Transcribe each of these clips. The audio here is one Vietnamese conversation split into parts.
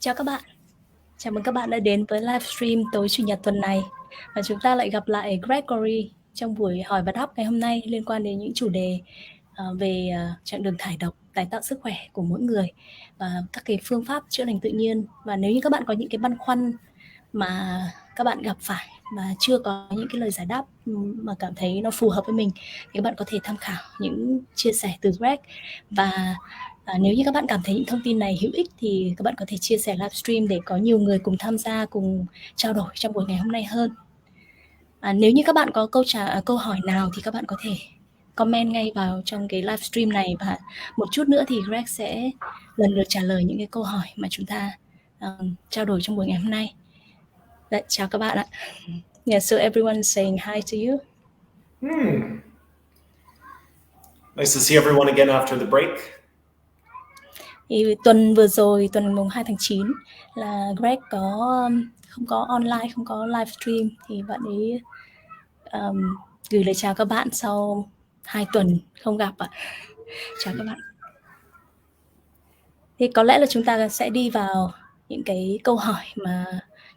Chào các bạn. Chào mừng các bạn đã đến với livestream tối Chủ nhật tuần này. Và chúng ta lại gặp lại Gregory trong buổi hỏi và đáp ngày hôm nay liên quan đến những chủ đề về chặng đường thải độc, tái tạo sức khỏe của mỗi người và các cái phương pháp chữa lành tự nhiên. Và nếu như các bạn có những cái băn khoăn mà các bạn gặp phải mà chưa có những cái lời giải đáp mà cảm thấy nó phù hợp với mình thì các bạn có thể tham khảo những chia sẻ từ Greg. Và nếu như các bạn cảm thấy những thông tin này hữu ích thì các bạn có thể chia sẻ livestream để có nhiều người cùng tham gia, cùng trao đổi trong buổi ngày hôm nay hơn. Nếu như các bạn có câu hỏi nào thì các bạn có thể comment ngay vào trong cái livestream này, và một chút nữa thì Greg sẽ lần lượt trả lời những cái câu hỏi mà chúng ta trao đổi trong buổi ngày hôm nay. Đấy, chào các bạn ạ. Yeah, so everyone's saying hi to you. Nice to see everyone again after the break. Thì tuần vừa rồi, tuần mùng 2 tháng 9 là Greg không có online, không có livestream, thì bạn ấy gửi lời chào các bạn sau 2 tuần không gặp ạ. Chào các bạn. Thì có lẽ là chúng ta sẽ đi vào những cái câu hỏi mà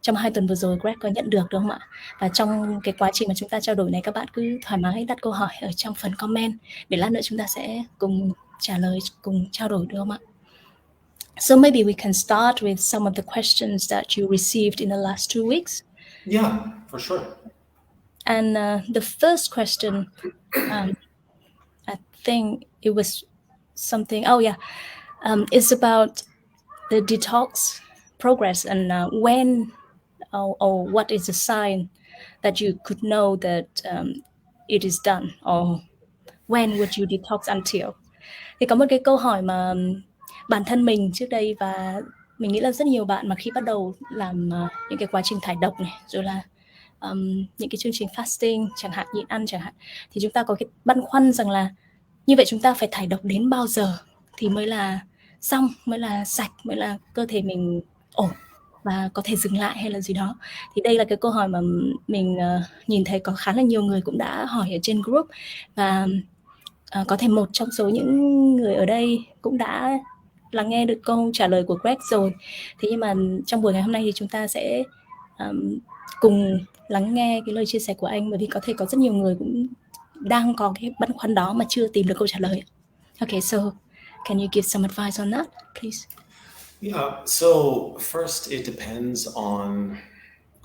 trong 2 tuần vừa rồi Greg có nhận được, đúng không ạ? Và trong cái quá trình mà chúng ta trao đổi này, các bạn cứ thoải mái đặt câu hỏi ở trong phần comment để lát nữa chúng ta sẽ cùng trả lời, cùng trao đổi, được không ạ? So maybe we can start with some of the questions that you received in the last 2 weeks. Yeah, for sure. And the first question, I think it was something, it's about the detox progress and when or what is the sign that you could know that it is done, or when would you detox until. Thì có một cái câu hỏi mà bản thân mình trước đây, và mình nghĩ là rất nhiều bạn mà khi bắt đầu làm những cái quá trình thải độc này, rồi là những cái chương trình fasting chẳng hạn, nhịn ăn chẳng hạn, thì chúng ta có cái băn khoăn rằng là như vậy chúng ta phải thải độc đến bao giờ thì mới là xong, mới là sạch, mới là cơ thể mình ổn và có thể dừng lại hay là gì đó. Thì đây là cái câu hỏi mà mình nhìn thấy có khá là nhiều người cũng đã hỏi ở trên group, và có thể một trong số những người ở đây cũng đã lắng nghe được câu trả lời của Greg rồi. Thế nhưng mà trong buổi ngày hôm nay thì chúng ta sẽ cùng lắng nghe cái lời chia sẻ của anh, bởi vì có thể có rất nhiều người cũng đang có cái băn khoăn đó mà chưa tìm được câu trả lời. Okay, so can you give some advice on that, please? Yeah, so first it depends on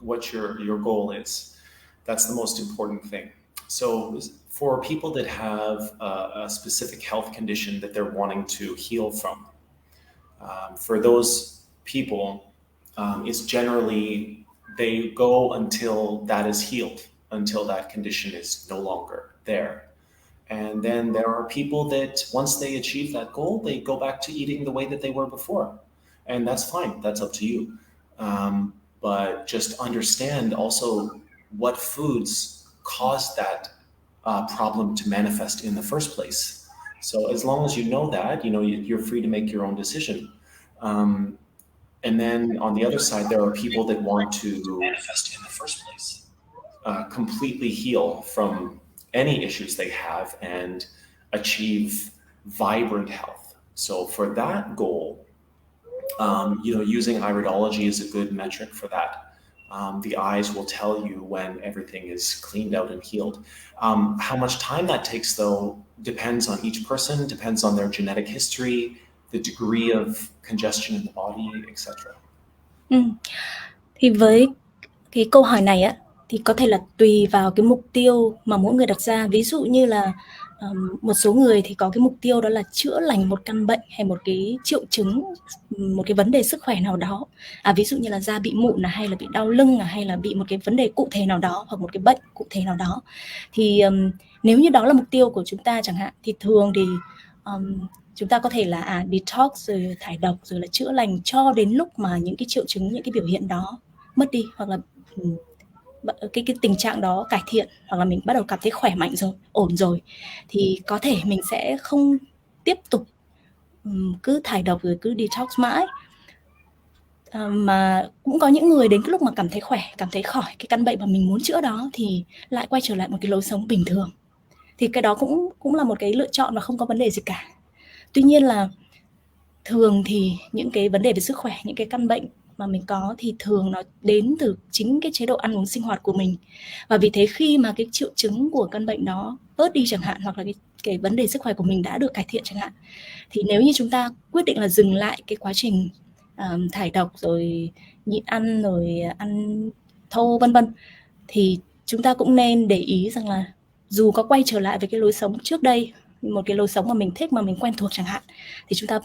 what your goal is. That's the most important thing. So for people that have a specific health condition that they're wanting to heal from, for those people, it's generally they go until that is healed, until that condition is no longer there. And then there are people that once they achieve that goal, they go back to eating the way that they were before. And that's fine, that's up to you. But just understand also what foods cause that problem to manifest in the first place. So as long as you know that, you're free to make your own decision. And then on the other side, there are people that want to manifest in the first place, completely heal from any issues they have and achieve vibrant health. So for that goal, using iridology is a good metric for that. The eyes will tell you when everything is cleaned out and healed. How much time that takes, though, depends on each person, depends on their genetic history, the degree of congestion in the body, etc. Thì với cái câu hỏi này á, thì có thể là tùy vào cái mục tiêu mà mỗi người đặt ra. Ví dụ như là một số người thì có cái mục tiêu đó là chữa lành một căn bệnh hay một cái triệu chứng, một cái vấn đề sức khỏe nào đó. Ví dụ như là da bị mụn hay là bị đau lưng hay là bị một cái vấn đề cụ thể nào đó, hoặc một cái bệnh cụ thể nào đó. Thì nếu như đó là mục tiêu của chúng ta chẳng hạn, thì thường thì chúng ta có thể là detox rồi thải độc rồi là chữa lành cho đến lúc mà những cái triệu chứng, những cái biểu hiện đó mất đi, hoặc là cái tình trạng đó cải thiện, hoặc là mình bắt đầu cảm thấy khỏe mạnh rồi, ổn rồi, thì có thể mình sẽ không tiếp tục cứ thải độc rồi cứ detox mãi. Mà cũng có những người đến cái lúc mà cảm thấy khỏe, cảm thấy khỏi cái căn bệnh mà mình muốn chữa đó thì lại quay trở lại một cái lối sống bình thường. Thì cái đó cũng là một cái lựa chọn và không có vấn đề gì cả. Tuy nhiên là thường thì những cái vấn đề về sức khỏe, những cái căn bệnh mà mình có thì thường nó đến từ chính cái chế độ ăn uống sinh hoạt của mình. Và vì thế khi mà cái triệu chứng của căn bệnh đó bớt đi chẳng hạn, hoặc là cái vấn đề sức khỏe của mình đã được cải thiện chẳng hạn, thì nếu như chúng ta quyết định là dừng lại cái quá trình thải độc rồi nhịn ăn rồi ăn thô vân vân, thì chúng ta cũng nên để ý rằng là dù có quay trở lại với cái lối sống trước đây, một cái lối sống mà mình thích, mà mình quen thuộc chẳng hạn, thì chúng ta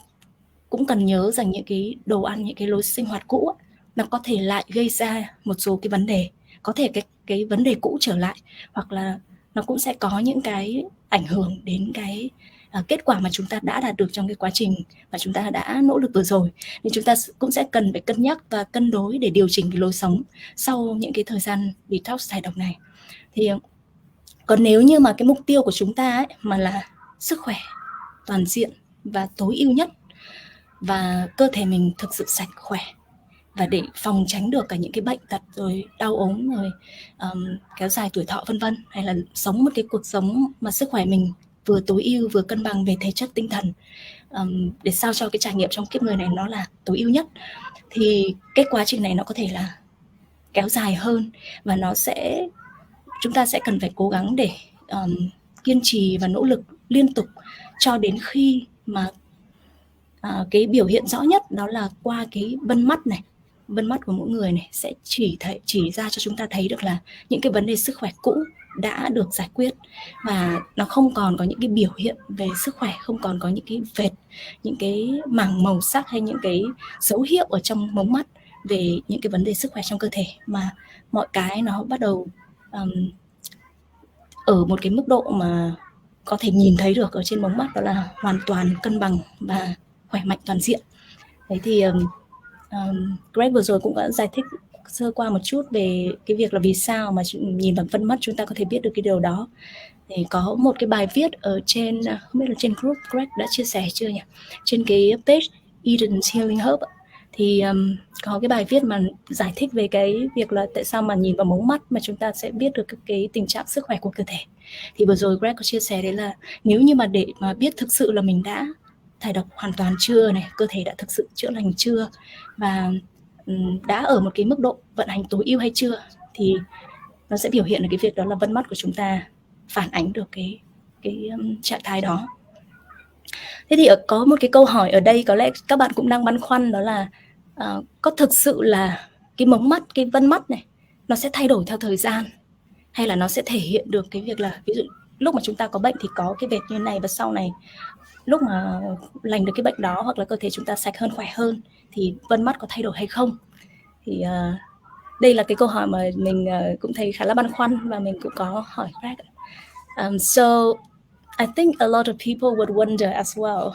cũng cần nhớ rằng những cái đồ ăn, những cái lối sinh hoạt cũ nó có thể lại gây ra một số cái vấn đề, có thể cái vấn đề cũ trở lại, hoặc là nó cũng sẽ có những cái ảnh hưởng đến cái kết quả mà chúng ta đã đạt được trong cái quá trình mà chúng ta đã nỗ lực vừa rồi. Nên chúng ta cũng sẽ cần phải cân nhắc và cân đối để điều chỉnh cái lối sống sau những cái thời gian detox thải độc này. Thì còn nếu như mà cái mục tiêu của chúng ta ấy, mà là sức khỏe toàn diện và tối ưu nhất, và cơ thể mình thực sự sạch khỏe, và để phòng tránh được cả những cái bệnh tật rồi đau ốm rồi kéo dài tuổi thọ vân vân, hay là sống một cái cuộc sống mà sức khỏe mình vừa tối ưu vừa cân bằng về thể chất tinh thần, để sao cho cái trải nghiệm trong kiếp người này nó là tối ưu nhất, thì cái quá trình này nó có thể là kéo dài hơn, và chúng ta sẽ cần phải cố gắng để kiên trì và nỗ lực liên tục cho đến khi mà cái biểu hiện rõ nhất đó là qua cái vân mắt của mỗi người này sẽ chỉ ra cho chúng ta thấy được là những cái vấn đề sức khỏe cũ đã được giải quyết, và nó không còn có những cái biểu hiện về sức khỏe, không còn có những cái vệt, những cái mảng màu sắc hay những cái dấu hiệu ở trong mống mắt về những cái vấn đề sức khỏe trong cơ thể, mà mọi cái nó bắt đầu ở một cái mức độ mà có thể nhìn thấy được ở trên mống mắt, đó là hoàn toàn cân bằng và khỏe mạnh toàn diện. Đấy thì Greg vừa rồi cũng đã giải thích sơ qua một chút về cái việc là vì sao mà nhìn bằng phân mắt chúng ta có thể biết được cái điều đó. Thì có một cái bài viết ở trên, không biết là trên group Greg đã chia sẻ chưa nhỉ, trên cái page Eden's Healing Hub, thì có cái bài viết mà giải thích về cái việc là tại sao mà nhìn vào mống mắt mà chúng ta sẽ biết được cái tình trạng sức khỏe của cơ thể. Thì vừa rồi Greg có chia sẻ đấy là nếu như mà để mà biết thực sự là mình đã thải độc hoàn toàn chưa này, cơ thể đã thực sự chữa lành chưa, và đã ở một cái mức độ vận hành tối ưu hay chưa, thì nó sẽ biểu hiện ở cái việc đó là vân mắt của chúng ta phản ánh được cái trạng thái đó. Thế thì có một cái câu hỏi ở đây có lẽ các bạn cũng đang băn khoăn, đó là có thực sự là cái mống mắt, cái vân mắt này nó sẽ thay đổi theo thời gian, hay là nó sẽ thể hiện được cái việc là ví dụ lúc mà chúng ta có bệnh thì có cái vệt như này, và sau này lúc mà lành được cái bệnh đó hoặc là cơ thể chúng ta sạch hơn, khỏe hơn, thì vân mắt có thay đổi hay không. Thì đây là cái câu hỏi mà mình cũng thấy khá là băn khoăn, và mình cũng có hỏi Greg. So I think a lot of people would wonder as well,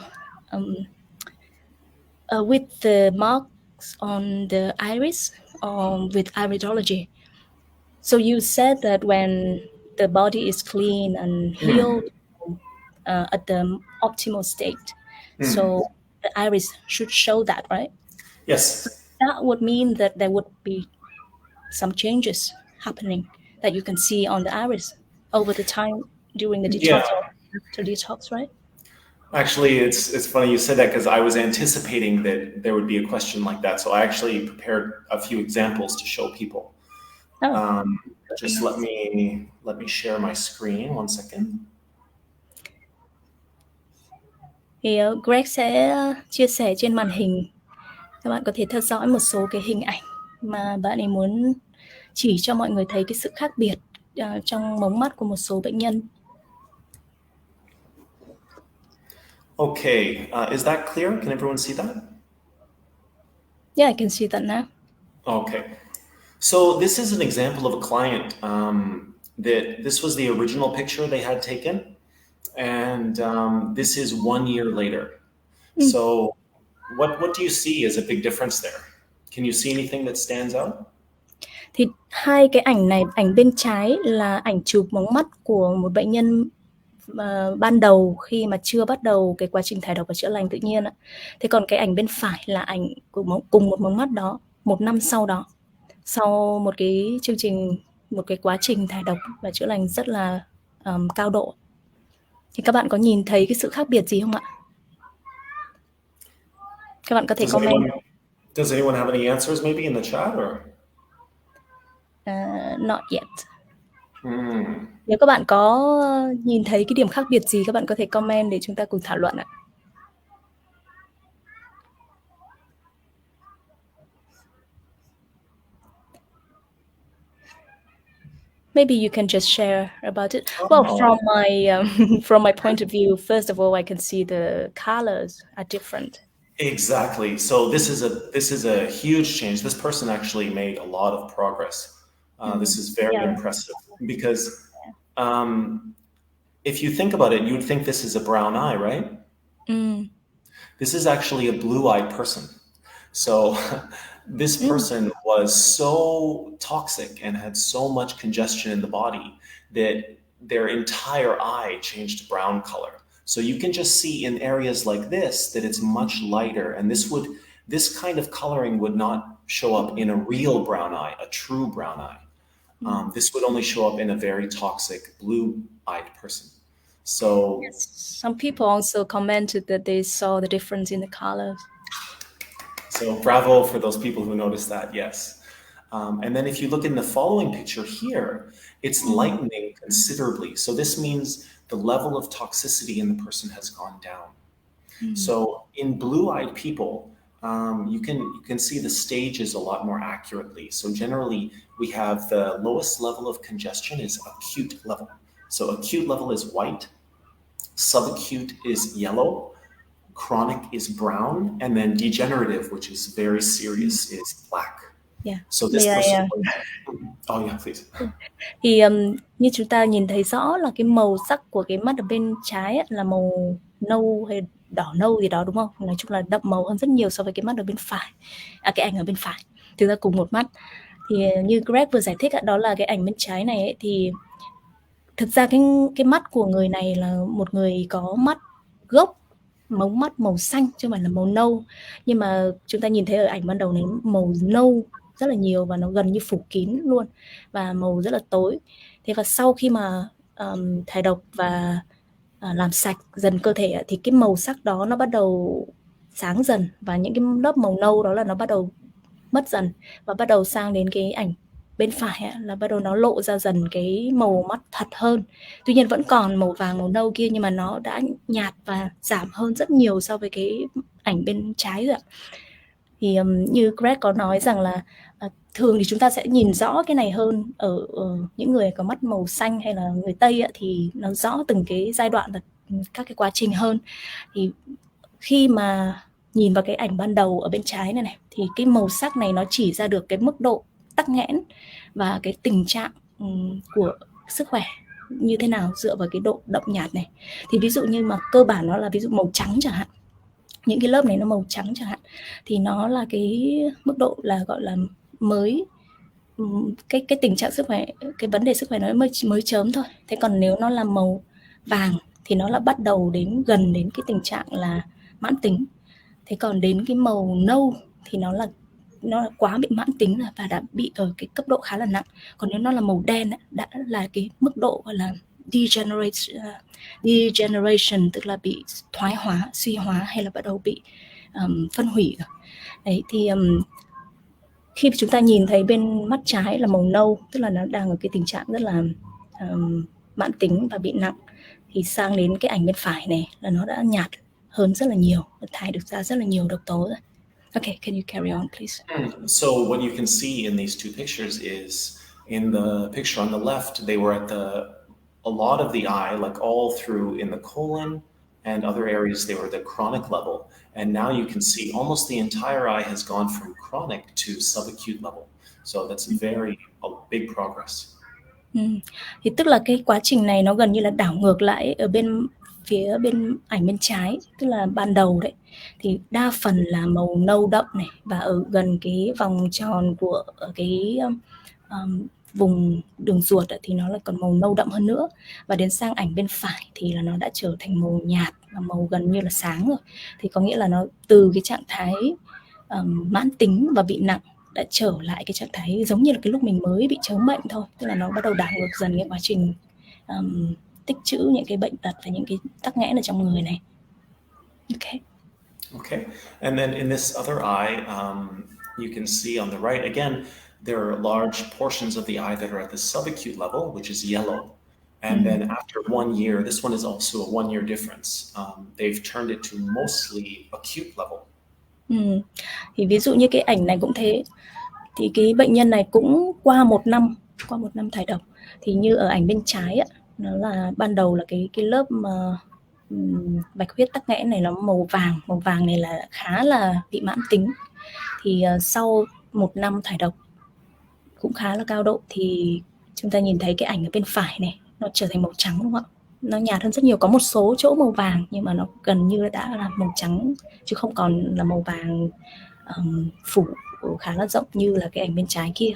with the marks on the iris or with iridology. So you said that when the body is clean and healed at the optimal state, so the iris should show that, right? Yes. That would mean that there would be some changes happening that you can see on the iris over the time during the detox or after detox, right? Actually, it's funny you said that, because I was anticipating that there would be a question like that. So I actually prepared a few examples to show people. Just let me share my screen one second. Thì Greg sẽ chia sẻ trên màn hình, các bạn có thể theo dõi một số cái hình ảnh mà bạn ấy muốn chỉ cho mọi người thấy cái sự khác biệt trong mống mắt của một số bệnh nhân. Okay, is that clear? Can everyone see that? Yeah, I can see that now. Okay, so this is an example of a client that this was the original picture they had taken, and this is 1 year later. So what do you see as a big difference there? Can you see anything that stands out? Thì hai cái ảnh này, ảnh bên trái là ảnh chụp mống mắt của một bệnh nhân ban đầu khi mà chưa bắt đầu cái quá trình thải độc và chữa lành tự nhiên. Thế còn cái ảnh bên phải là ảnh của cùng một mống mắt đó 1 năm sau đó, sau một cái chương trình, một cái quá trình thải độc và chữa lành rất là cao độ. Thì các bạn có nhìn thấy cái sự khác biệt gì không ạ? Các bạn có thể comment. Does anyone have any answers maybe in the chat or? Not yet. Nếu các bạn có nhìn thấy cái điểm khác biệt gì, các bạn có thể comment để chúng ta cùng thảo luận ạ. Maybe you can just share about it. Well, from my point of view, first of all, I can see the colors are different. Exactly. So this is a huge change. This person actually made a lot of progress. This is very impressive because if you think about it, you would think this is a brown eye, right? This is actually a blue-eyed person. So this person was so toxic and had so much congestion in the body that their entire eye changed brown color. So you can just see in areas like this that it's much lighter, and this kind of coloring would not show up in a real brown eye, a true brown eye. This would only show up in a very toxic blue-eyed person. So some people also commented that they saw the difference in the colors. So bravo for those people who noticed that, yes. And then if you look in the following picture here, it's lightening considerably. So this means the level of toxicity in the person has gone down. So in blue-eyed people, you can see the stages a lot more accurately. So generally, we have the lowest level of congestion is acute level. So acute level is white, subacute is yellow, chronic is brown, and then degenerative, which is very serious, is black. Yeah. So this person. Oh yeah, please. Thì như chúng ta nhìn thấy rõ là cái màu sắc của cái mắt ở bên trái là màu nâu hay đỏ nâu gì đó, đúng không? Nói chung là đậm màu hơn rất nhiều so với cái mắt ở bên phải. Cái ảnh ở bên phải. Thực ra cùng một mắt. Thì như Greg vừa giải thích, đó là cái ảnh bên trái này ấy, thì thực ra cái mắt của người này là một người có mắt gốc, mống mắt màu xanh chứ không phải là màu nâu. Nhưng mà chúng ta nhìn thấy ở ảnh ban đầu này màu nâu rất là nhiều và nó gần như phủ kín luôn và màu rất là tối. Thế và sau khi mà thải độc và làm sạch dần cơ thể thì cái màu sắc đó nó bắt đầu sáng dần và những cái lớp màu nâu đó là nó bắt đầu mất dần và bắt đầu sang đến cái ảnh bên phải là bắt đầu nó lộ ra dần cái màu mắt thật hơn. Tuy nhiên vẫn còn màu vàng màu nâu kia nhưng mà nó đã nhạt và giảm hơn rất nhiều so với cái ảnh bên trái rồi ạ. Thì như Greg có nói rằng là thường thì chúng ta sẽ nhìn rõ cái này hơn ở những người có mắt màu xanh hay là người Tây thì nó rõ từng cái giai đoạn và các cái quá trình hơn. Thì khi mà nhìn vào cái ảnh ban đầu ở bên trái này thì cái màu sắc này nó chỉ ra được cái mức độ tắc nghẽn và cái tình trạng của sức khỏe như thế nào dựa vào cái độ đậm nhạt này. Thì ví dụ như mà cơ bản nó là ví dụ màu trắng chẳng hạn, những cái lớp này nó màu trắng chẳng hạn, thì nó là cái mức độ là gọi là mới, cái tình trạng sức khỏe, cái vấn đề sức khỏe nó mới chớm thôi. Thế còn nếu nó là màu vàng thì nó là bắt đầu gần đến cái tình trạng là mãn tính. Thế còn đến cái màu nâu thì nó là quá bị mãn tính rồi và đã bị ở cái cấp độ khá là nặng. Còn nếu nó là màu đen đã là cái mức độ gọi là degeneration, tức là bị thoái hóa, suy hóa hay là bắt đầu bị phân hủy rồi. Đấy thì khi chúng ta nhìn thấy bên mắt trái là màu nâu, tức là nó đang ở cái tình trạng rất là mãn tính và bị nặng, thì sang đến cái ảnh bên phải này là nó đã nhạt hơn rất là nhiều, thải được ra rất là nhiều độc tố rồi. Okay, can you carry on, please? So what you can see in these two pictures is in the picture on the left, they were at a lot of the eye, like all through in the colon and other areas, they were the chronic level. And now you can see almost the entire eye has gone from chronic to subacute level. So that's a big progress. Thì tức là cái quá trình này nó gần như là đảo ngược lại ở phía bên ảnh bên trái, tức là ban đầu đấy thì đa phần là màu nâu đậm này và ở gần cái vòng tròn của cái vùng đường ruột thì nó là còn màu nâu đậm hơn nữa, và đến sang ảnh bên phải thì là nó đã trở thành màu nhạt và màu gần như là sáng rồi. Thì có nghĩa là nó từ cái trạng thái mãn tính và bị nặng đã trở lại cái trạng thái giống như là cái lúc mình mới bị chớm bệnh thôi, tức là nó bắt đầu đảo ngược dần cái quá trình tích trữ những cái bệnh tật và những cái tắc nghẽn ở trong người này. Okay. Okay. And then in this other eye, you can see on the right, again, there are large portions of the eye that are at the subacute level, which is yellow. And then after 1 year, this one is also a 1 year difference. They've turned it to mostly acute level. Thì ví dụ như cái ảnh này cũng thế, thì cái bệnh nhân này cũng qua một năm thải độc. Thì như ở ảnh bên trái á, nó là ban đầu là cái lớp mà bạch huyết tắc nghẽn này nó màu vàng này là khá là bị mãn tính. Thì sau 1 năm thải độc cũng khá là cao độ, thì chúng ta nhìn thấy cái ảnh ở bên phải này nó trở thành màu trắng, đúng không ạ? Nó nhạt hơn rất nhiều, có một số chỗ màu vàng nhưng mà nó gần như đã là màu trắng chứ không còn là màu vàng phủ khá là rộng như là cái ảnh bên trái kia.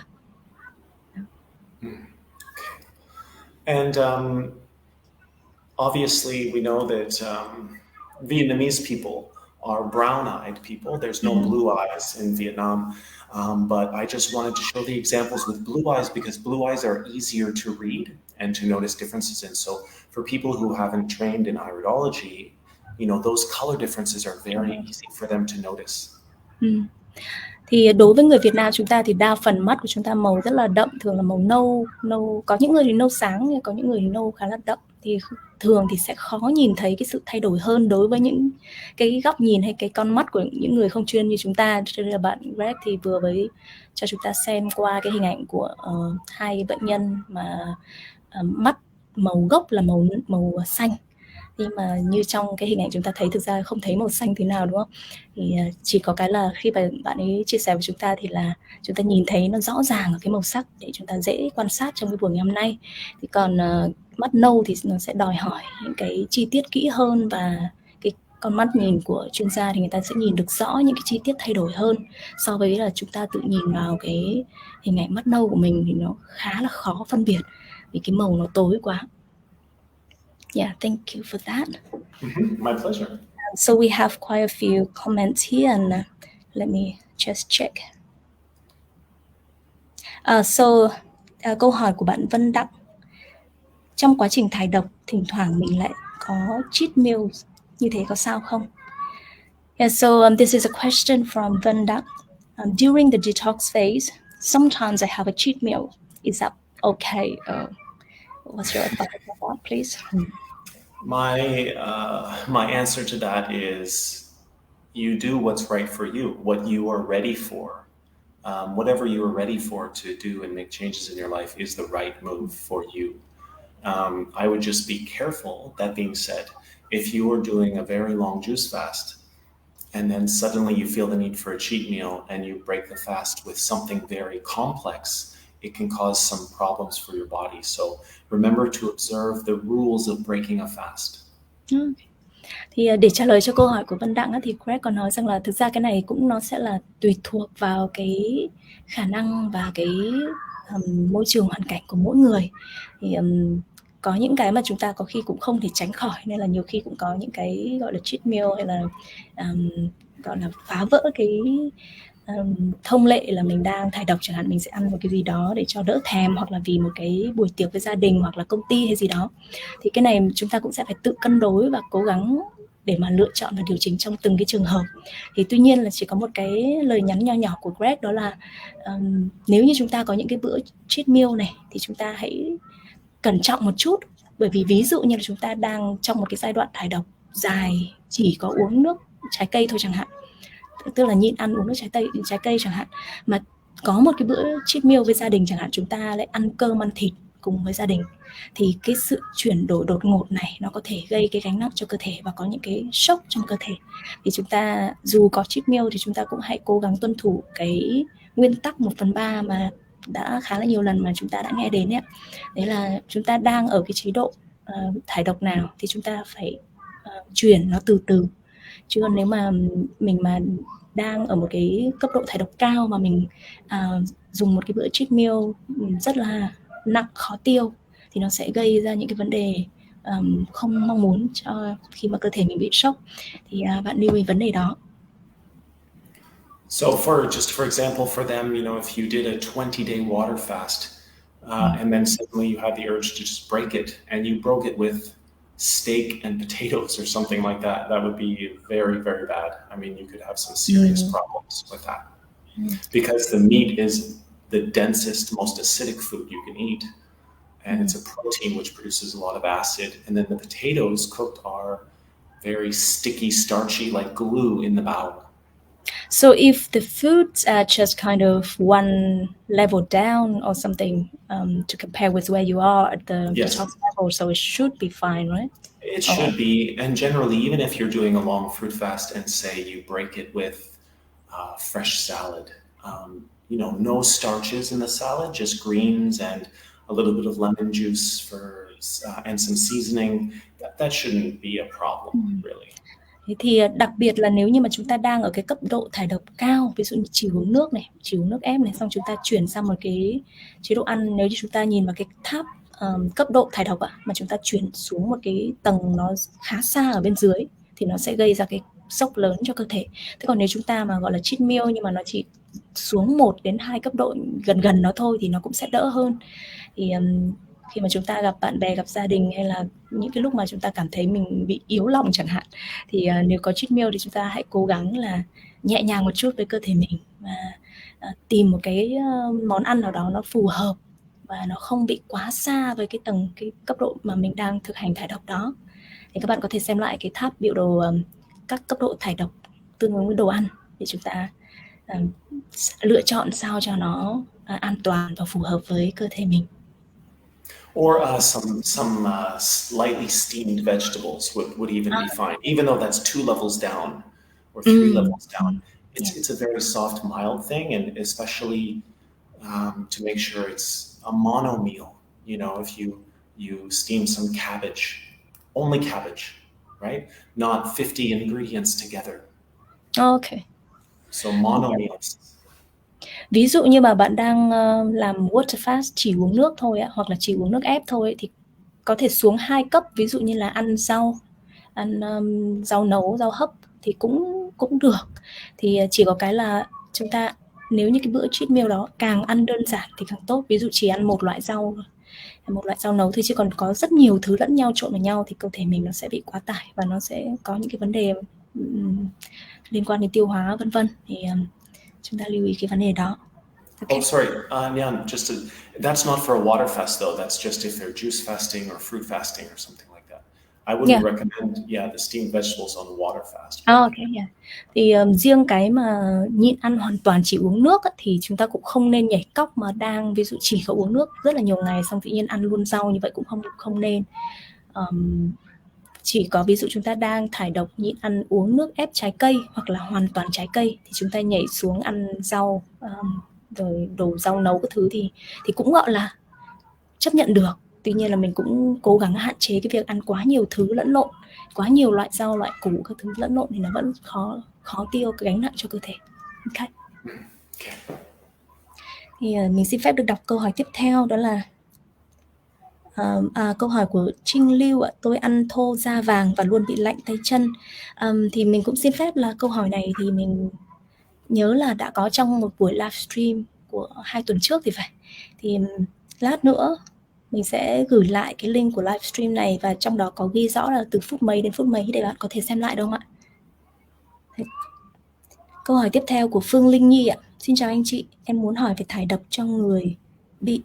And obviously, we know that Vietnamese people are brown-eyed people. There's no blue eyes in Vietnam. But I just wanted to show the examples with blue eyes because blue eyes are easier to read and to notice differences in. So for people who haven't trained in iridology, those color differences are very easy for them to notice. Thì đối với người Việt Nam chúng ta thì đa phần mắt của chúng ta màu rất là đậm, thường là màu nâu, có những người thì nâu sáng, có những người thì nâu khá là đậm, thì thường thì sẽ khó nhìn thấy cái sự thay đổi hơn đối với những cái góc nhìn hay cái con mắt của những người không chuyên như chúng ta. Cho nên là bạn Greg thì vừa mới cho chúng ta xem qua cái hình ảnh của hai bệnh nhân mà mắt màu gốc là màu xanh, nhưng mà như trong cái hình ảnh chúng ta thấy thực ra không thấy màu xanh thế nào, đúng không? Thì chỉ có cái là khi mà bạn ấy chia sẻ với chúng ta thì là chúng ta nhìn thấy nó rõ ràng ở cái màu sắc để chúng ta dễ quan sát trong cái buổi ngày hôm nay. Thì còn mắt nâu thì nó sẽ đòi hỏi những cái chi tiết kỹ hơn, và cái con mắt nhìn của chuyên gia thì người ta sẽ nhìn được rõ những cái chi tiết thay đổi hơn so với là chúng ta tự nhìn vào cái hình ảnh mắt nâu của mình thì nó khá là khó phân biệt vì cái màu nó tối quá. Yeah, thank you for that. My pleasure. So we have quite a few comments here, and let me just check. Câu hỏi của bạn Vân Đặng: trong quá trình thải độc, thỉnh thoảng mình lại có cheat meals, như thế có sao không? Yeah, so this is a question from Vân Đặng. During the detox phase, sometimes I have a cheat meal. Is that okay? What's your thought about that, please? My answer to that is you do what's right for you, what you are ready for. Whatever you are ready for to do and make changes in your life is the right move for you. I would just be careful. That being said, if you are doing a very long juice fast and then suddenly you feel the need for a cheat meal and you break the fast with something very complex, it can cause some problems for your body. So remember to observe the rules of breaking a fast. Thì để trả lời cho câu hỏi của Vân Đặng thì Greg còn nói rằng là thực ra cái này cũng nó sẽ là tùy thuộc vào cái khả năng và cái môi trường hoàn cảnh của mỗi người. Thì có những cái mà chúng ta có khi cũng không thể tránh khỏi, nên là nhiều khi cũng có những cái gọi là cheat meal hay là gọi là phá vỡ cái thông lệ là mình đang thải độc chẳng hạn, mình sẽ ăn một cái gì đó để cho đỡ thèm, hoặc là vì một cái buổi tiệc với gia đình hoặc là công ty hay gì đó. Thì cái này chúng ta cũng sẽ phải tự cân đối và cố gắng để mà lựa chọn và điều chỉnh trong từng cái trường hợp. Thì tuy nhiên là chỉ có một cái lời nhắn nho nhỏ của Greg, đó là nếu như chúng ta có những cái bữa cheat meal này thì chúng ta hãy cẩn trọng một chút, bởi vì ví dụ như là chúng ta đang trong một cái giai đoạn thải độc dài, chỉ có uống nước trái cây thôi chẳng hạn, tức là nhịn ăn uống nước trái cây chẳng hạn, mà có một cái bữa cheat meal với gia đình chẳng hạn, chúng ta lại ăn cơm ăn thịt cùng với gia đình, thì cái sự chuyển đổi đột ngột này nó có thể gây cái gánh nặng cho cơ thể và có những cái sốc trong cơ thể. Thì chúng ta dù có cheat meal thì chúng ta cũng hãy cố gắng tuân thủ cái nguyên tắc 1/3 mà đã khá là nhiều lần mà chúng ta đã nghe đến ấy. Đấy là chúng ta đang ở cái chế độ thải độc nào thì chúng ta phải chuyển nó từ từ. Chứ còn nếu mà mình mà đang ở một cái cấp độ thải độc cao mà mình dùng một cái bữa cheat meal rất là nặng, khó tiêu, thì nó sẽ gây ra những cái vấn đề không mong muốn cho khi mà cơ thể mình bị sốc. Thì bạn lưu ý vấn đề đó. So for example, for them, if you did a 20-day water fast, and then suddenly you had the urge to just break it, and you broke it with steak and potatoes or something like that, that would be very, very bad. I mean, you could have some serious problems with that because the meat is the densest, most acidic food you can eat. And it's a protein which produces a lot of acid. And then the potatoes cooked are very sticky, starchy, like glue in the bowel. So if the foods are just kind of one level down or something to compare with where you are at the Yes. detox level, so it should be fine, right? It should be. And generally, even if you're doing a long fruit fast and say you break it with fresh salad, no starches in the salad, just greens and a little bit of lemon juice and some seasoning, that shouldn't be a problem, really. Thế thì đặc biệt là nếu như mà chúng ta đang ở cái cấp độ thải độc cao, ví dụ như chỉ uống nước này, chỉ uống nước ép này, xong chúng ta chuyển sang một cái chế độ ăn, nếu như chúng ta nhìn vào cái tháp cấp độ thải độc mà chúng ta chuyển xuống một cái tầng nó khá xa ở bên dưới thì nó sẽ gây ra cái sốc lớn cho cơ thể. Thế còn nếu chúng ta mà gọi là cheat meal nhưng mà nó chỉ xuống 1 đến 2 cấp độ gần nó thôi thì nó cũng sẽ đỡ hơn. Thì khi mà chúng ta gặp bạn bè, gặp gia đình hay là những cái lúc mà chúng ta cảm thấy mình bị yếu lòng chẳng hạn thì nếu có cheat meal thì chúng ta hãy cố gắng là nhẹ nhàng một chút với cơ thể mình và tìm một cái món ăn nào đó nó phù hợp và nó không bị quá xa với cái cấp độ mà mình đang thực hành thải độc đó. Thì các bạn có thể xem lại cái tháp biểu đồ các cấp độ thải độc tương ứng với đồ ăn để chúng ta lựa chọn sao cho nó an toàn và phù hợp với cơ thể mình. Or some lightly steamed vegetables would even be fine, even though that's 2 levels down or 3 levels down. It's a very soft, mild thing, and especially to make sure it's a mono meal. If you steam some cabbage, only cabbage, right? Not 50 ingredients together. Okay. So mono meals. Ví dụ như mà bạn đang làm water fast chỉ uống nước thôi hoặc là chỉ uống nước ép thôi thì có thể xuống 2 cấp, ví dụ như là ăn rau nấu, rau hấp thì cũng được. Thì chỉ có cái là chúng ta nếu như cái bữa cheat meal đó càng ăn đơn giản thì càng tốt. Ví dụ chỉ ăn một loại rau nấu thôi, chứ còn có rất nhiều thứ lẫn nhau trộn vào nhau thì cơ thể mình nó sẽ bị quá tải và nó sẽ có những cái vấn đề liên quan đến tiêu hóa vân vân. Thì chúng ta lưu ý cái vấn đề đó. Okay. Oh, sorry, Nhan, that's not for a water fast though. That's just if they're juice fasting or fruit fasting or something like that. I wouldn't recommend, the steamed vegetables on the water fast. Okay, yeah. Thì riêng cái mà nhịn ăn hoàn toàn chỉ uống nước thì chúng ta cũng không nên nhảy cóc mà đang ví dụ chỉ có uống nước rất là nhiều ngày xong tự nhiên ăn luôn rau như vậy cũng không nên. Chỉ có ví dụ chúng ta đang thải độc nhịn ăn uống nước ép trái cây hoặc là hoàn toàn trái cây thì chúng ta nhảy xuống ăn rau rồi đồ rau nấu các thứ thì cũng gọi là chấp nhận được. Tuy nhiên là mình cũng cố gắng hạn chế cái việc ăn quá nhiều thứ lẫn lộn, quá nhiều loại rau, loại củ các thứ lẫn lộn thì nó vẫn khó tiêu cái gánh nặng cho cơ thể. Okay. Thì mình xin phép được đọc câu hỏi tiếp theo, đó là câu hỏi của Trinh Lưu ạ. Tôi ăn thô da vàng và luôn bị lạnh tay chân. Thì mình cũng xin phép là câu hỏi này thì mình nhớ là đã có trong một buổi livestream của 2 tuần trước thì phải. Thì lát nữa mình sẽ gửi lại cái link của livestream này và trong đó có ghi rõ là từ phút mấy đến phút mấy để bạn có thể xem lại, đúng không ạ? Câu hỏi tiếp theo của Phương Linh Nhi ạ. Xin chào anh chị, em muốn hỏi về thải độc cho người bị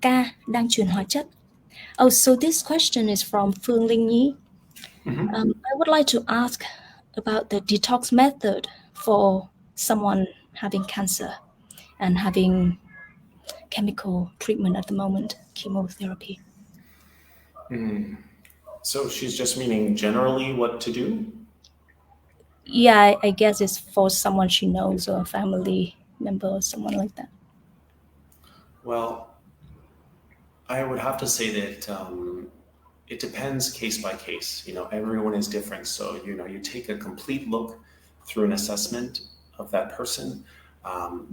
ca đang truyền hóa chất. Oh, so this question is from Phương Linh Nhi. I would like to ask about the detox method for someone having cancer and having chemical treatment at the moment, chemotherapy. So she's just meaning generally what to do? Yeah, I guess it's for someone she knows or a family member or someone like that. Well, I would have to say that it depends case by case. Everyone is different. So, you take a complete look through an assessment of that person,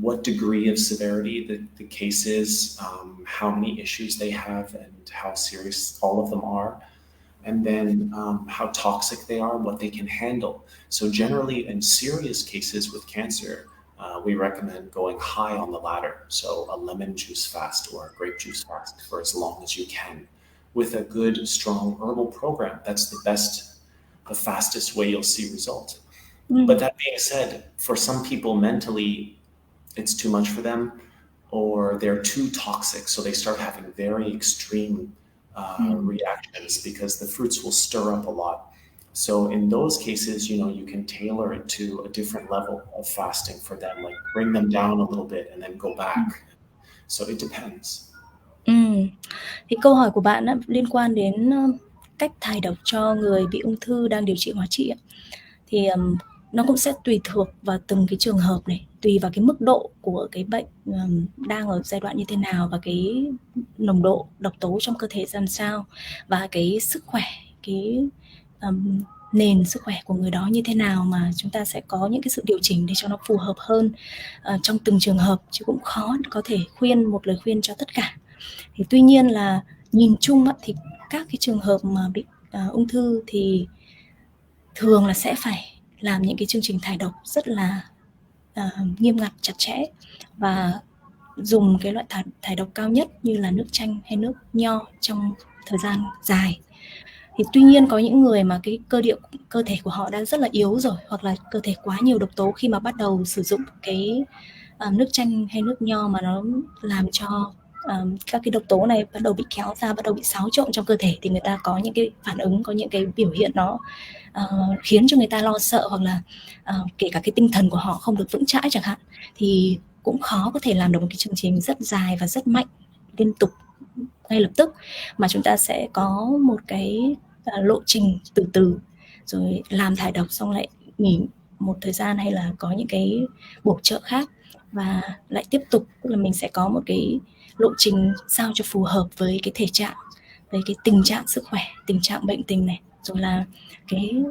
what degree of severity the case is, how many issues they have and how serious all of them are, and then how toxic they are, what they can handle. So generally in serious cases with cancer, we recommend going high on the ladder. So a lemon juice fast or a grape juice fast for as long as you can, with a good, strong herbal program. That's the fastest way you'll see result. But that being said, for some people mentally, it's too much for them, or they're too toxic, so they start having very extreme reactions because the fruits will stir up a lot. So in those cases, you can tailor it to a different level of fasting for them, like bring them down a little bit and then go back. So it depends. Thì câu hỏi của bạn liên quan đến cách thải độc cho người bị ung thư đang điều trị hóa trị thì nó cũng sẽ tùy thuộc vào từng cái trường hợp này, tùy vào cái mức độ của cái bệnh đang ở giai đoạn như thế nào và cái nồng độ độc tố trong cơ thể ra làm sao và cái sức khỏe, cái nền sức khỏe của người đó như thế nào mà chúng ta sẽ có những cái sự điều chỉnh để cho nó phù hợp hơn trong từng trường hợp, chứ cũng khó có thể khuyên một lời khuyên cho tất cả. Thì tuy nhiên là nhìn chung thì các cái trường hợp mà bị ung thư thì thường là sẽ phải làm những cái chương trình thải độc rất là nghiêm ngặt, chặt chẽ và dùng cái loại thải độc cao nhất như là nước chanh hay nước nho trong thời gian dài. Thì tuy nhiên có những người mà cái cơ thể của họ đã rất là yếu rồi, hoặc là cơ thể quá nhiều độc tố, khi mà bắt đầu sử dụng cái nước chanh hay nước nho mà nó làm cho các cái độc tố này bắt đầu bị kéo ra, bắt đầu bị xáo trộn trong cơ thể, thì người ta có những cái phản ứng, có những cái biểu hiện nó khiến cho người ta lo sợ, hoặc là kể cả cái tinh thần của họ không được vững chãi chẳng hạn, thì cũng khó có thể làm được một cái chương trình rất dài và rất mạnh liên tục ngay lập tức, mà chúng ta sẽ có một cái lộ trình từ từ, rồi làm thải độc xong lại nghỉ một thời gian, hay là có những cái bổ trợ khác và lại tiếp tục, tức là mình sẽ có một cái lộ trình sao cho phù hợp với cái thể trạng, với cái tình trạng sức khỏe, tình trạng bệnh tình này, rồi là cái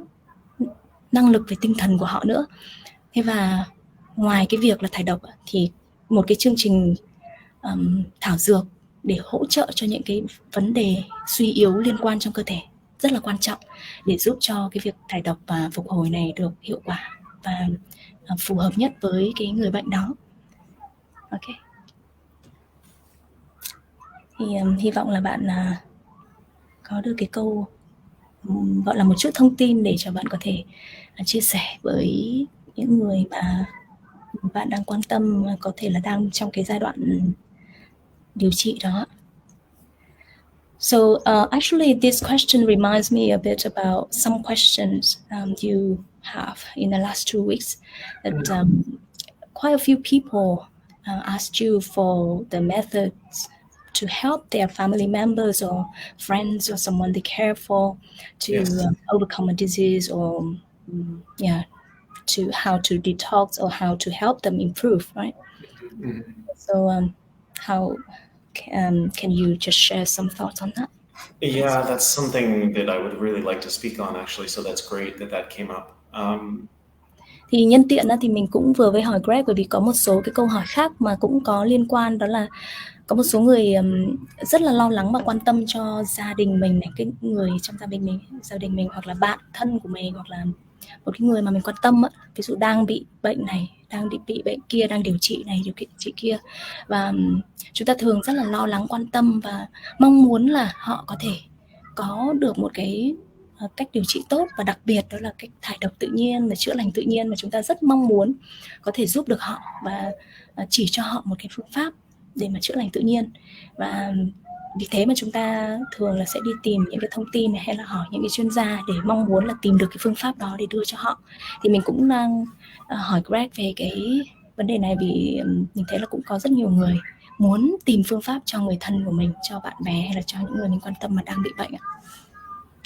năng lực về tinh thần của họ nữa. Thế và ngoài cái việc là thải độc thì một cái chương trình thảo dược để hỗ trợ cho những cái vấn đề suy yếu liên quan trong cơ thể rất là quan trọng để giúp cho cái việc thải độc và phục hồi này được hiệu quả và phù hợp nhất với cái người bệnh đó. Ok. Thì hy vọng là bạn có được cái câu gọi là một chút thông tin để cho bạn có thể chia sẻ với những người mà bạn đang quan tâm, có thể là đang trong cái giai đoạn điều trị đó. So actually this question reminds me a bit about some questions you have in the last 2 weeks that quite a few people asked you for the methods to help their family members or friends or someone they care for to overcome a disease, or to how to detox or how to help them improve, right? So how can you just share some thoughts on that? Yeah, that's something that I would really like to speak on, actually. So that's great that came up. Thì nhân tiện thì mình cũng vừa mới hỏi Greg, bởi vì có một số cái câu hỏi khác mà cũng có liên quan, đó là có một số người rất là lo lắng và quan tâm cho gia đình mình này, cái người trong gia đình mình hoặc là bạn thân của mình, hoặc là một cái người mà mình quan tâm ví dụ đang bị bệnh này, đang bị bệnh kia, đang điều trị này, điều trị kia, và chúng ta thường rất là lo lắng, quan tâm và mong muốn là họ có thể có được một cái cách điều trị tốt, và đặc biệt đó là cách thải độc tự nhiên và chữa lành tự nhiên, mà chúng ta rất mong muốn có thể giúp được họ và chỉ cho họ một cái phương pháp để mà chữa lành tự nhiên. Và vì thế mà chúng ta thường là sẽ đi tìm những cái thông tin này, hay là hỏi những cái chuyên gia để mong muốn là tìm được cái phương pháp đó để đưa cho họ. Thì mình cũng đang hỏi Greg về cái vấn đề này, vì mình thấy là cũng có rất nhiều người muốn tìm phương pháp cho người thân của mình, cho bạn bè, hay là cho những người mình quan tâm mà đang bị bệnh.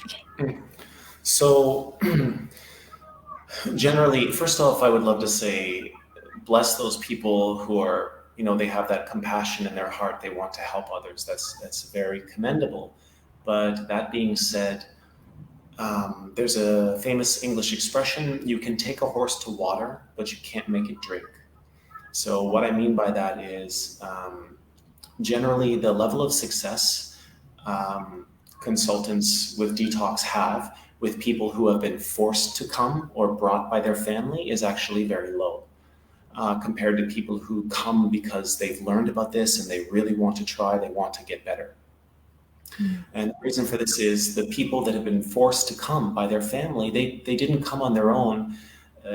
Okay. So generally, first off, I would love to say, bless those people who are, they have that compassion in their heart. They want to help others. That's very commendable. But that being said, there's a famous English expression: you can take a horse to water, but you can't make it drink. So what I mean by that is, generally the level of success consultants with detox have with people who have been forced to come or brought by their family is actually very low, compared to people who come because they've learned about this and they really want to try, they want to get better. And the reason for this is the people that have been forced to come by their family, they didn't come on their own.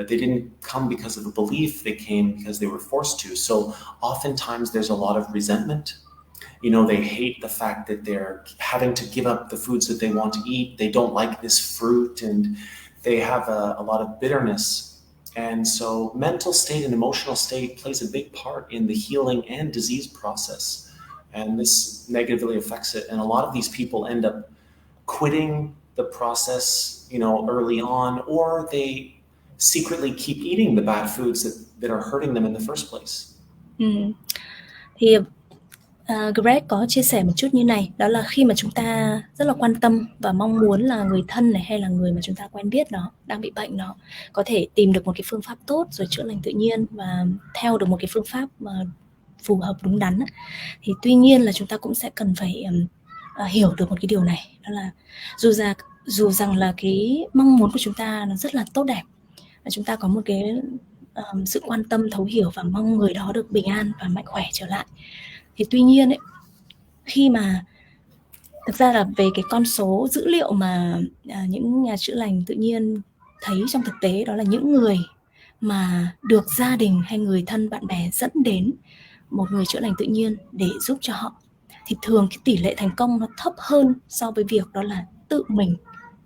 They didn't come because of a belief, they came because they were forced to. So oftentimes there's a lot of resentment. You know, they hate the fact that they're having to give up the foods that they want to eat. They don't like this fruit, and they have a lot of bitterness. And so mental state and emotional state plays a big part in the healing and disease process. And this negatively affects it. And a lot of these people end up quitting the process, you know, early on, or they secretly keep eating the bad foods that are hurting them in the first place. Thì Greg có chia sẻ một chút như này, đó là khi mà chúng ta rất là quan tâm và mong muốn là người thân này hay là người mà chúng ta quen biết nó đang bị bệnh, nó có thể tìm được một cái phương pháp tốt rồi chữa lành tự nhiên và theo được một cái phương pháp mà phù hợp đúng đắn, thì tuy nhiên là chúng ta cũng sẽ cần phải hiểu được một cái điều này, đó là dù rằng là cái mong muốn của chúng ta nó rất là tốt đẹp, chúng ta có một cái sự quan tâm, thấu hiểu và mong người đó được bình an và mạnh khỏe trở lại, thì tuy nhiên ấy, khi mà thực ra là về cái con số dữ liệu mà những nhà chữa lành tự nhiên thấy trong thực tế, đó là những người mà được gia đình hay người thân bạn bè dẫn đến một người chữa lành tự nhiên để giúp cho họ, thì thường cái tỷ lệ thành công nó thấp hơn so với việc đó là tự mình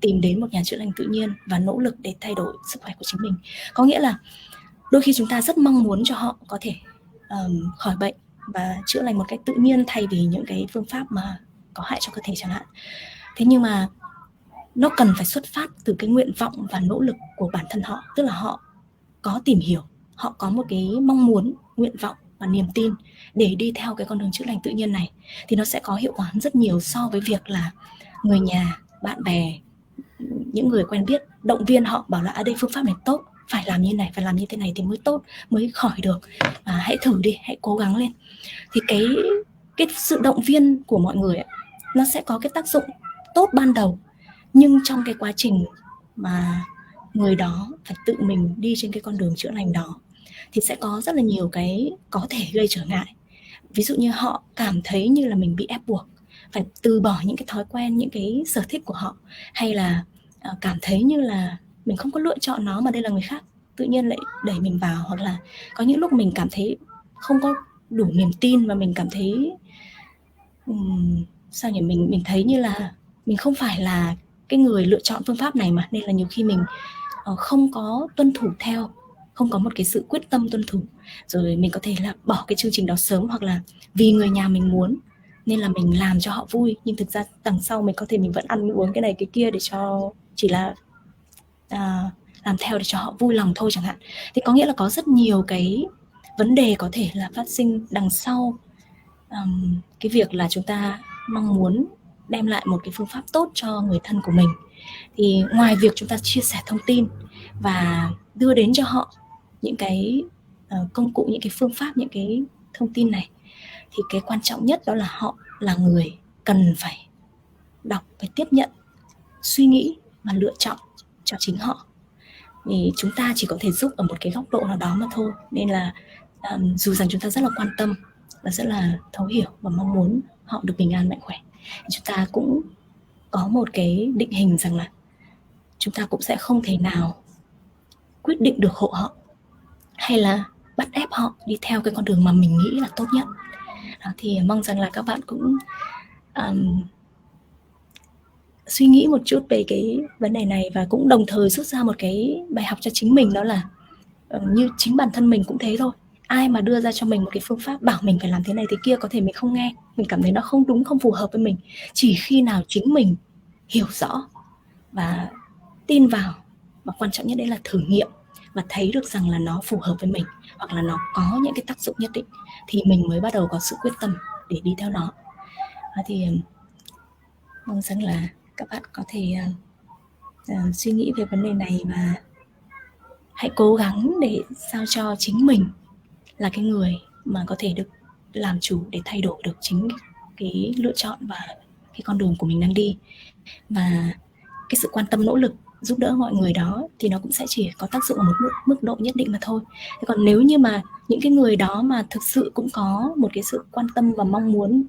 tìm đến một nhà chữa lành tự nhiên và nỗ lực để thay đổi sức khỏe của chính mình. Có nghĩa là đôi khi chúng ta rất mong muốn cho họ có thể khỏi bệnh và chữa lành một cách tự nhiên thay vì những cái phương pháp mà có hại cho cơ thể chẳng hạn. Thế nhưng mà nó cần phải xuất phát từ cái nguyện vọng và nỗ lực của bản thân họ, tức là họ có tìm hiểu, họ có một cái mong muốn, nguyện vọng và niềm tin để đi theo cái con đường chữa lành tự nhiên này, thì nó sẽ có hiệu quả rất nhiều so với việc là người nhà, bạn bè, những người quen biết động viên họ bảo là đây phương pháp này tốt, phải làm như này, phải làm như thế này thì mới tốt, mới khỏi được, hãy thử đi, hãy cố gắng lên. Thì cái sự động viên của mọi người ấy, nó sẽ có cái tác dụng tốt ban đầu, nhưng trong cái quá trình mà người đó phải tự mình đi trên cái con đường chữa lành đó thì sẽ có rất là nhiều cái có thể gây trở ngại. Ví dụ như họ cảm thấy như là mình bị ép buộc phải từ bỏ những cái thói quen, những cái sở thích của họ, hay là cảm thấy như là mình không có lựa chọn nó mà đây là người khác tự nhiên lại đẩy mình vào, hoặc là có những lúc mình cảm thấy không có đủ niềm tin và mình cảm thấy sao nhỉ, mình thấy như là mình không phải là cái người lựa chọn phương pháp này mà, nên là nhiều khi mình không có tuân thủ theo, không có một cái sự quyết tâm tuân thủ, rồi mình có thể là bỏ cái chương trình đó sớm, hoặc là vì người nhà mình muốn nên là mình làm cho họ vui, nhưng thực ra đằng sau mình có thể mình vẫn ăn uống cái này cái kia để cho chỉ là làm theo để cho họ vui lòng thôi chẳng hạn. Thì có nghĩa là có rất nhiều cái vấn đề có thể là phát sinh đằng sau cái việc là chúng ta mong muốn đem lại một cái phương pháp tốt cho người thân của mình. Thì ngoài việc chúng ta chia sẻ thông tin và đưa đến cho họ những cái công cụ, những cái phương pháp, những cái thông tin này, thì cái quan trọng nhất đó là họ là người cần phải đọc, phải tiếp nhận, suy nghĩ và lựa chọn cho chính họ. Thì chúng ta chỉ có thể giúp ở một cái góc độ nào đó mà thôi. Nên là dù rằng chúng ta rất là quan tâm và rất là thấu hiểu và mong muốn họ được bình an mạnh khỏe, chúng ta cũng có một cái định hình rằng là chúng ta cũng sẽ không thể nào quyết định được hộ họ hay là bắt ép họ đi theo cái con đường mà mình nghĩ là tốt nhất. Đó, thì mong rằng là các bạn cũng suy nghĩ một chút về cái vấn đề này và cũng đồng thời rút ra một cái bài học cho chính mình, đó là như chính bản thân mình cũng thế thôi. Ai mà đưa ra cho mình một cái phương pháp bảo mình phải làm thế này thế kia, có thể mình không nghe, mình cảm thấy nó không đúng, không phù hợp với mình. Chỉ khi nào chính mình hiểu rõ và tin vào, và quan trọng nhất đấy là thử nghiệm và thấy được rằng là nó phù hợp với mình hoặc là nó có những cái tác dụng nhất định, thì mình mới bắt đầu có sự quyết tâm để đi theo nó. Thì mong rằng là các bạn có thể suy nghĩ về vấn đề này và hãy cố gắng để sao cho chính mình là cái người mà có thể được làm chủ để thay đổi được chính cái lựa chọn và cái con đường của mình đang đi. Và cái sự quan tâm, nỗ lực giúp đỡ mọi người đó thì nó cũng sẽ chỉ có tác dụng ở một mức độ nhất định mà thôi. Thế còn nếu như mà những cái người đó mà thực sự cũng có một cái sự quan tâm và mong muốn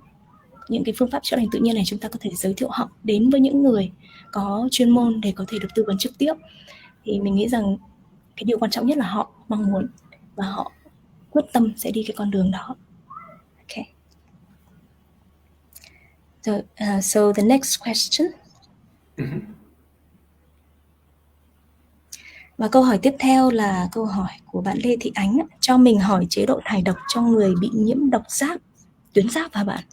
những cái phương pháp chữa lành tự nhiên này, chúng ta có thể giới thiệu họ đến với những người có chuyên môn để có thể được tư vấn trực tiếp. Thì mình nghĩ rằng cái điều quan trọng nhất là họ mong muốn và họ quyết tâm sẽ đi cái con đường đó. Okay. So the next question. Và câu hỏi tiếp theo là câu hỏi của bạn Lê Thị Ánh. Cho mình hỏi chế độ thải độc cho người bị nhiễm độc giáp, tuyến giáp hả bạn?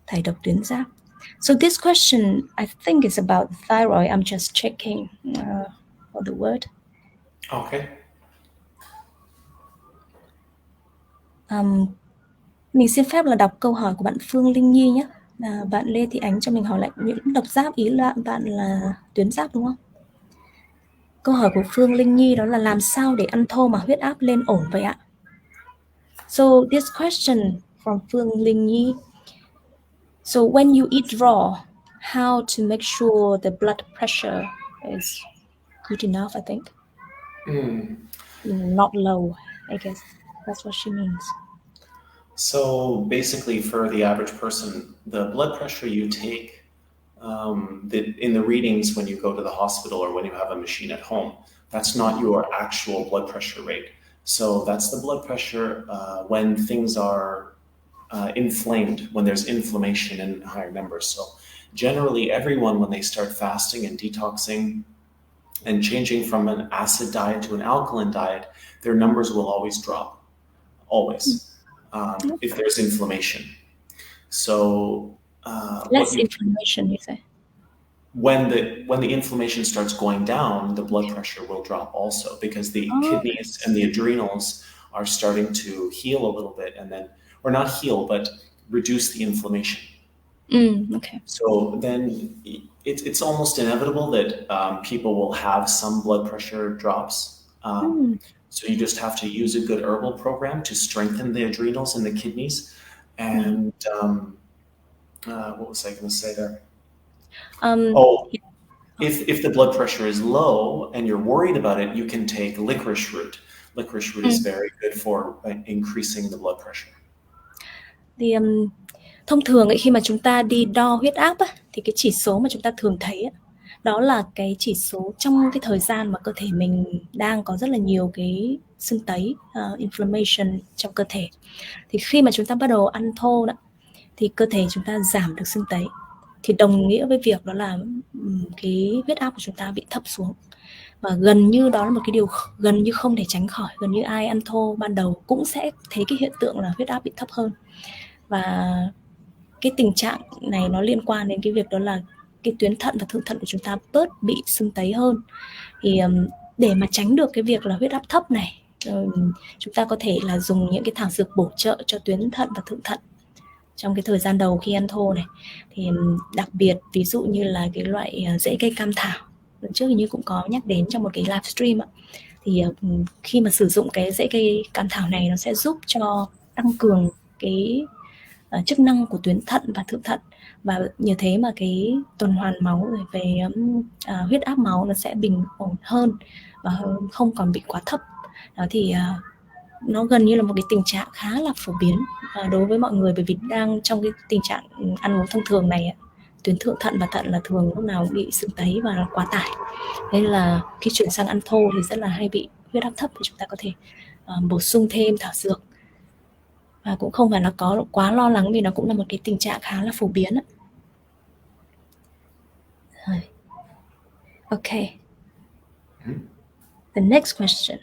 Thải độc tuyến giáp. So this question, I think is about thyroid. I'm just checking for the word. Okay. Mình xin phép là đọc câu hỏi của bạn Phương Linh Nhi nhé. Bạn Lê Thị Ánh cho mình hỏi lại nhiễm độc giáp, ý là bạn là tuyến giáp đúng không? Câu hỏi của Phương Linh Nhi đó là làm sao để ăn thô mà huyết áp lên ổn vậy ạ? So this question from Phương Linh Nhi. So when you eat raw, how to make sure the blood pressure is good enough, I think. Not low, I guess. That's what she means. So basically, for the average person, the blood pressure you take in the readings when you go to the hospital or when you have a machine at home, that's not your actual blood pressure rate. So that's the blood pressure when things are inflamed, when there's inflammation in higher numbers. So generally, everyone, when they start fasting and detoxing and changing from an acid diet to an alkaline diet, their numbers will always drop, always, if there's inflammation. So less inflammation, you say? When the inflammation starts going down, the blood pressure will drop also, because the kidneys and the adrenals are starting to heal a little bit, and then, or not heal, but reduce the inflammation. Okay. So then it's almost inevitable that people will have some blood pressure drops. So you just have to use a good herbal program to strengthen the adrenals and the kidneys. And what was I going to say there? If the blood pressure is low and you're worried about it, you can take licorice root. Licorice root is very good for increasing the blood pressure. Thì thông thường ấy, khi mà chúng ta đi đo huyết áp á, thì cái chỉ số mà chúng ta thường thấy á, đó là cái chỉ số trong cái thời gian mà cơ thể mình đang có rất là nhiều cái sưng tấy, inflammation trong cơ thể. Thì khi mà chúng ta bắt đầu ăn thô đó, thì cơ thể chúng ta giảm được sưng tấy, thì đồng nghĩa với việc đó là cái huyết áp của chúng ta bị thấp xuống. Và gần như đó là một cái điều gần như không thể tránh khỏi. Gần như ai ăn thô ban đầu cũng sẽ thấy cái hiện tượng là huyết áp bị thấp hơn. Và cái tình trạng này nó liên quan đến cái việc đó là cái tuyến thận và thượng thận của chúng ta bớt bị sưng tấy hơn. Thì để mà tránh được cái việc là huyết áp thấp này, chúng ta có thể là dùng những cái thảo dược bổ trợ cho tuyến thận và thượng thận trong cái thời gian đầu khi ăn thô này. Thì đặc biệt ví dụ như là cái loại rễ cây cam thảo, lần trước hình như cũng có nhắc đến trong một cái livestream ạ. Thì khi mà sử dụng cái rễ cây cam thảo này, nó sẽ giúp cho tăng cường cái chức năng của tuyến thận và thượng thận, và nhờ thế mà cái tuần hoàn máu rồi về huyết áp máu nó sẽ bình ổn hơn và không còn bị quá thấp. Đó thì nó gần như là một cái tình trạng khá là phổ biến đối với mọi người, bởi vì đang trong cái tình trạng ăn uống thông thường này, tuyến thượng thận và thận là thường lúc nào cũng bị sưng tấy và quá tải. Nên là khi chuyển sang ăn thô thì rất là hay bị huyết áp thấp, thì chúng ta có thể bổ sung thêm thảo dược. Và cũng không phải là có quá lo lắng, vì nó cũng là một cái tình trạng khá là phổ biến. Okay. The next question.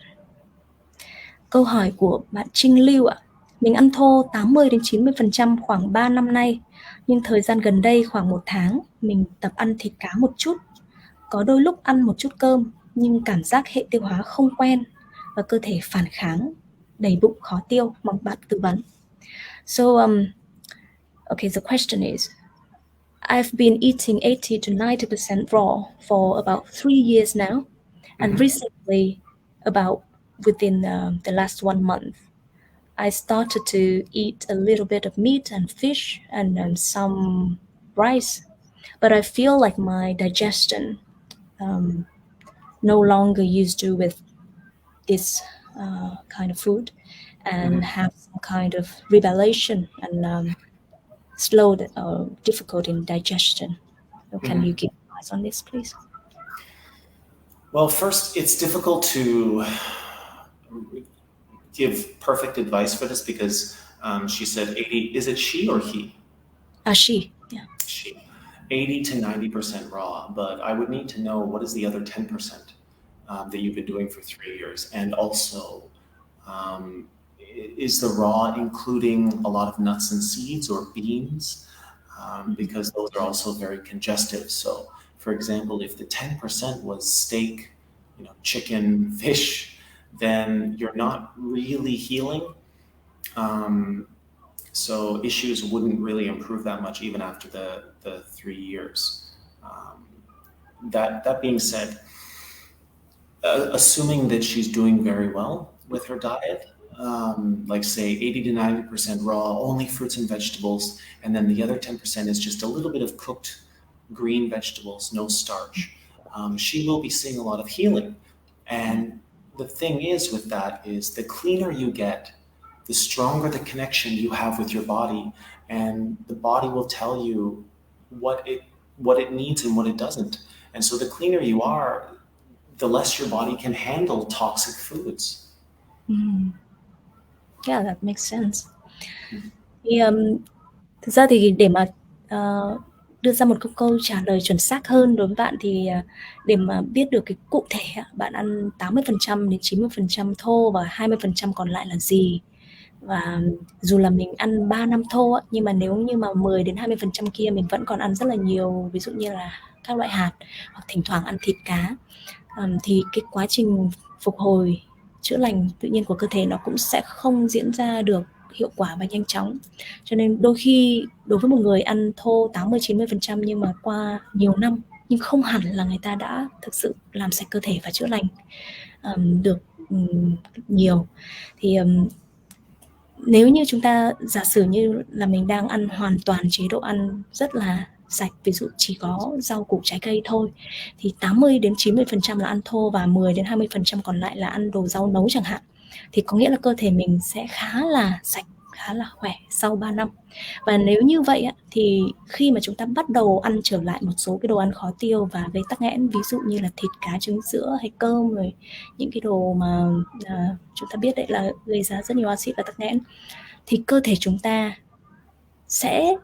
Câu hỏi của bạn Trinh Lưu ạ. Mình ăn thô 80-90% khoảng 3 năm nay, nhưng thời gian gần đây khoảng 1 tháng, mình tập ăn thịt cá một chút. Có đôi lúc ăn một chút cơm, nhưng cảm giác hệ tiêu hóa không quen và cơ thể phản kháng, đầy bụng khó tiêu, mong bạn tư vấn. So, okay, the question is, I've been eating 80-90% raw for about 3 years now, and recently, about within the last 1 month, I started to eat a little bit of meat and fish and some rice, but I feel like my digestion no longer used to with this kind of food, and have some kind of rebellion and slow or difficult in digestion. So can you give advice on this, please? Well, first, it's difficult to give perfect advice for this because she said 80. Is it she or he? She. Yeah. She. 80 to 90% raw, but I would need to know what is the other 10% that you've been doing for 3 years, and also is the raw including a lot of nuts and seeds or beans, because those are also very congestive. So, for example, if the 10% was steak, chicken, fish, then you're not really healing. So issues wouldn't really improve that much even after the 3 years. That being said, assuming that she's doing very well with her diet, like say 80 to 90% raw, only fruits and vegetables, and then the other 10% is just a little bit of cooked green vegetables, no starch, she will be seeing a lot of healing. And the thing is with that is the cleaner you get, the stronger the connection you have with your body, and the body will tell you what it needs and what it doesn't. And so the cleaner you are, the less your body can handle toxic foods. Yeah, that makes sense. Thì thực ra thì để mà đưa ra một câu trả lời chuẩn xác hơn đối với bạn thì để mà biết được cái cụ thể bạn ăn 80% đến 90% thô và 20% còn lại là gì. Và dù là mình ăn 3 năm thô nhưng mà nếu như mà 10 đến 20% kia mình vẫn còn ăn rất là nhiều, ví dụ như là các loại hạt hoặc thỉnh thoảng ăn thịt cá, thì cái quá trình phục hồi chữa lành tự nhiên của cơ thể nó cũng sẽ không diễn ra được hiệu quả và nhanh chóng. Cho nên đôi khi đối với một người ăn thô 80-90% nhưng mà qua nhiều năm, nhưng không hẳn là người ta đã thực sự làm sạch cơ thể và chữa lành được nhiều. Thì nếu như chúng ta giả sử như là mình đang ăn hoàn toàn chế độ ăn rất là sạch, ví dụ chỉ có rau củ trái cây thôi, thì 80 đến 90% là ăn thô và 10 đến 20% còn lại là ăn đồ rau nấu chẳng hạn, thì có nghĩa là cơ thể mình sẽ khá là sạch, khá là khỏe sau 3 năm. Và nếu như vậy thì khi mà chúng ta bắt đầu ăn trở lại một số cái đồ ăn khó tiêu và gây tắc nghẽn, ví dụ như là thịt, cá, trứng, sữa hay cơm, rồi những cái đồ mà chúng ta biết đấy là gây ra rất nhiều axit và tắc nghẽn, thì cơ thể chúng ta sẽ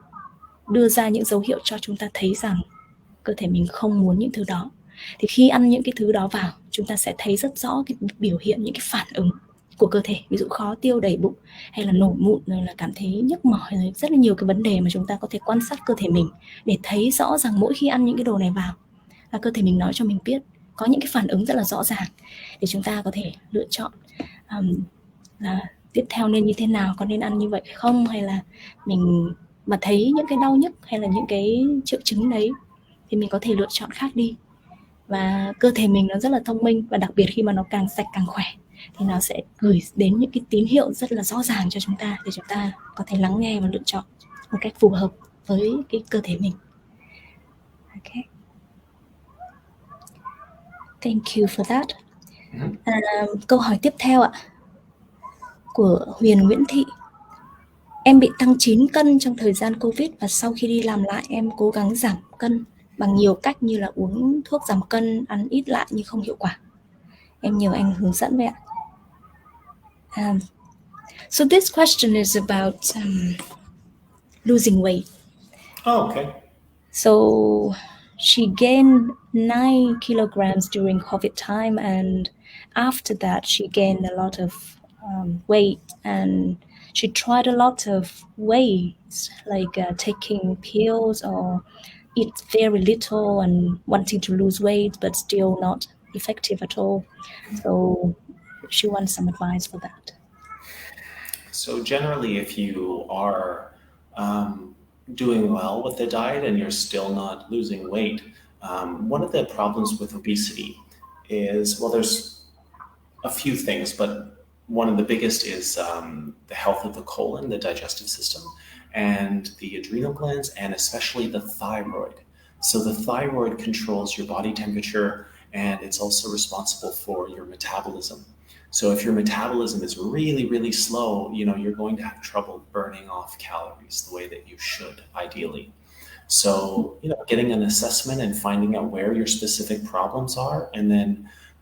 đưa ra những dấu hiệu cho chúng ta thấy rằng cơ thể mình không muốn những thứ đó. Thì khi ăn những cái thứ đó vào, chúng ta sẽ thấy rất rõ cái biểu hiện, những cái phản ứng của cơ thể, ví dụ khó tiêu, đầy bụng, hay là nổi mụn, rồi là cảm thấy nhức mỏi, rồi rất là nhiều cái vấn đề mà chúng ta có thể quan sát cơ thể mình để thấy rõ rằng mỗi khi ăn những cái đồ này vào là cơ thể mình nói cho mình biết, có những cái phản ứng rất là rõ ràng để chúng ta có thể lựa chọn là tiếp theo nên như thế nào, có nên ăn như vậy không, hay là mình mà thấy những cái đau nhức hay là những cái triệu chứng đấy thì mình có thể lựa chọn khác đi. Và cơ thể mình nó rất là thông minh, và đặc biệt khi mà nó càng sạch càng khỏe thì nó sẽ gửi đến những cái tín hiệu rất là rõ ràng cho chúng ta để chúng ta có thể lắng nghe và lựa chọn một cách phù hợp với cái cơ thể mình. Okay. Thank you for that. Câu hỏi tiếp theo của Huyền Nguyễn Thị. Em bị tăng 9 cân trong thời gian Covid và sau khi đi làm lại em cố gắng giảm cân bằng nhiều cách như là uống thuốc giảm cân, ăn ít lại nhưng không hiệu quả. Em nhờ anh hướng dẫn vậy ạ. So this question is about losing weight. Oh, okay. So she gained 9 kilograms during COVID time, and after that she gained a lot of weight, and she tried a lot of ways like taking pills or eat very little and wanting to lose weight but still not effective at all. So she wants some advice for that. So generally, if you are doing well with the diet and you're still not losing weight, one of the problems with obesity is, well, there's a few things, but one of the biggest is the health of the colon, the digestive system, and the adrenal glands, and especially the thyroid. So the thyroid controls your body temperature, and it's also responsible for your metabolism. So if your metabolism is really, really slow, you're going to have trouble burning off calories the way that you should, ideally. So, getting an assessment and finding out where your specific problems are, and then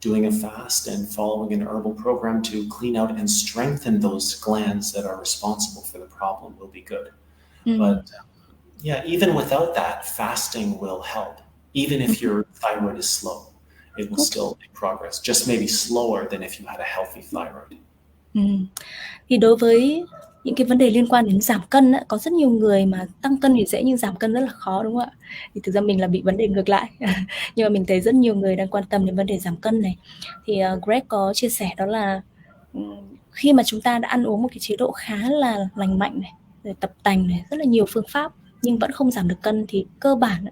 doing a fast and following an herbal program to clean out and strengthen those glands that are responsible for the problem will be good. But yeah, even without that, fasting will help. Even if your thyroid is slow, it will still make progress, just maybe slower than if you had a healthy thyroid. Thì đối với những cái vấn đề liên quan đến giảm cân á, có rất nhiều người mà tăng cân thì dễ nhưng giảm cân rất là khó, đúng không ạ? Thì thực ra mình là bị vấn đề ngược lại. Nhưng mà mình thấy rất nhiều người đang quan tâm đến vấn đề giảm cân này. Thì Greg có chia sẻ đó là khi mà chúng ta đã ăn uống một cái chế độ khá là lành mạnh này, rồi tập tành này, rất là nhiều phương pháp nhưng vẫn không giảm được cân thì cơ bản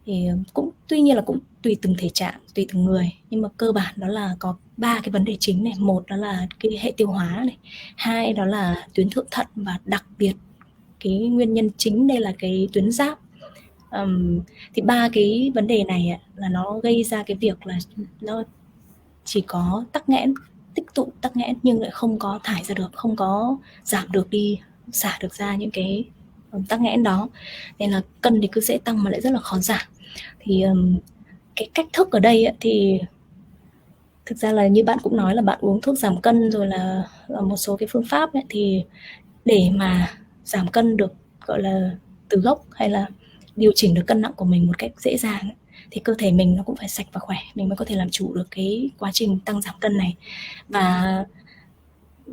thì cũng tuy nhiên là cũng tùy từng thể trạng, tùy từng người, nhưng mà cơ bản đó là có 3 cái vấn đề chính này. Một đó là cái hệ tiêu hóa này, 2 đó là tuyến thượng thận, và đặc biệt cái nguyên nhân chính đây là cái tuyến giáp. Thì 3 cái vấn đề này là nó gây ra cái việc là nó chỉ có tắc nghẽn, tích tụ tắc nghẽn nhưng lại không có thải ra được, không có giảm được đi, xả được ra những cái tắc nghẽn đó, nên là cân thì cứ dễ tăng mà lại rất là khó giảm. Thì cái cách thức ở đây thì thực ra là như bạn cũng nói là bạn uống thuốc giảm cân rồi là một số cái phương pháp thì để mà giảm cân được gọi là từ gốc hay là điều chỉnh được cân nặng của mình một cách dễ dàng thì cơ thể mình nó cũng phải sạch và khỏe, mình mới có thể làm chủ được cái quá trình tăng giảm cân này. Và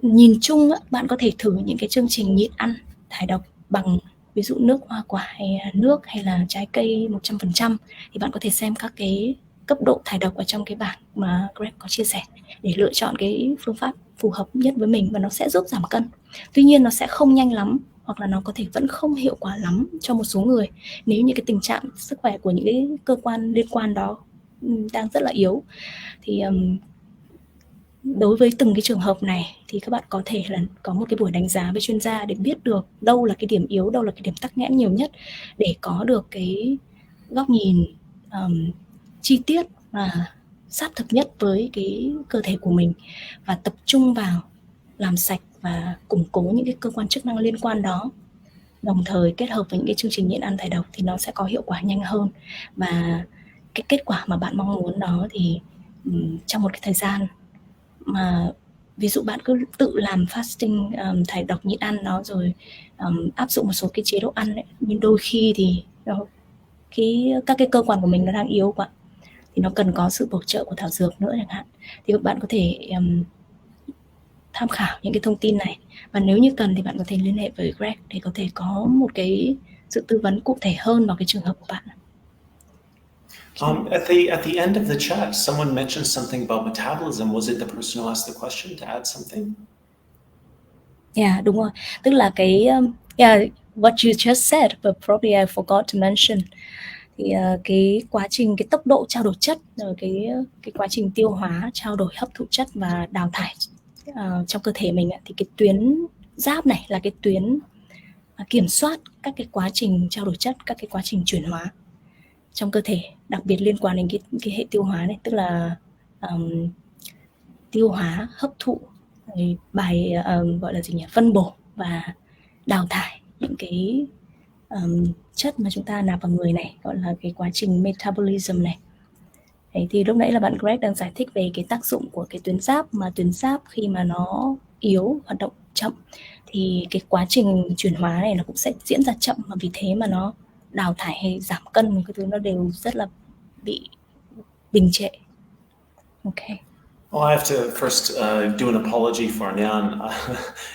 nhìn chung bạn có thể thử những cái chương trình nhịn ăn thải độc bằng ví dụ nước hoa quả hay nước hay là trái cây 100%, thì bạn có thể xem các cái cấp độ thải độc ở trong cái bảng mà Greg có chia sẻ để lựa chọn cái phương pháp phù hợp nhất với mình, và nó sẽ giúp giảm cân. Tuy nhiên nó sẽ không nhanh lắm, hoặc là nó có thể vẫn không hiệu quả lắm cho một số người nếu như cái tình trạng sức khỏe của những cái cơ quan liên quan đó đang rất là yếu. Thì đối với từng cái trường hợp này thì các bạn có thể là có một cái buổi đánh giá với chuyên gia để biết được đâu là cái điểm yếu, đâu là cái điểm tắc nghẽn nhiều nhất, để có được cái góc nhìn chi tiết và sát thực nhất với cái cơ thể của mình, và tập trung vào làm sạch và củng cố những cái cơ quan chức năng liên quan đó, đồng thời kết hợp với những cái chương trình nhịn ăn thải độc thì nó sẽ có hiệu quả nhanh hơn. Và cái kết quả mà bạn mong muốn đó thì trong một cái thời gian mà ví dụ bạn cứ tự làm fasting thải độc nhịn ăn đó rồi áp dụng một số cái chế độ ăn ấy, nhưng đôi khi thì các cái cơ quan của mình nó đang yếu quá thì nó cần có sự bổ trợ của thảo dược nữa chẳng hạn, thì các bạn có thể tham khảo những cái thông tin này, và nếu như cần thì bạn có thể liên hệ với Greg để có thể có một cái sự tư vấn cụ thể hơn vào cái trường hợp của bạn. At the end of the chat, someone mentioned something about metabolism. Was it the person who asked the question to add something? Yeah, đúng rồi. Tức là cái what you just said, but probably I forgot to mention. Thì cái quá trình, cái tốc độ trao đổi chất, rồi cái quá trình tiêu hóa, trao đổi, hấp thụ chất và đào thải trong cơ thể mình thì cái tuyến giáp này là cái tuyến kiểm soát các cái quá trình trao đổi chất, các cái quá trình chuyển hóa trong cơ thể, đặc biệt liên quan đến cái hệ tiêu hóa này, tức là tiêu hóa, hấp thụ, bài gọi là gì nhỉ, phân bổ và đào thải những cái chất mà chúng ta nạp vào người này, gọi là cái quá trình metabolism này. Đấy, thì lúc nãy là bạn Greg đang giải thích về cái tác dụng của cái tuyến giáp, mà tuyến giáp khi mà nó yếu, hoạt động chậm thì cái quá trình chuyển hóa này nó cũng sẽ diễn ra chậm, và vì thế mà nó đào thải hay giảm cân cái thứ nó đều rất là bị đình trệ. Okay. Well, I have to first do an apology for Nyan.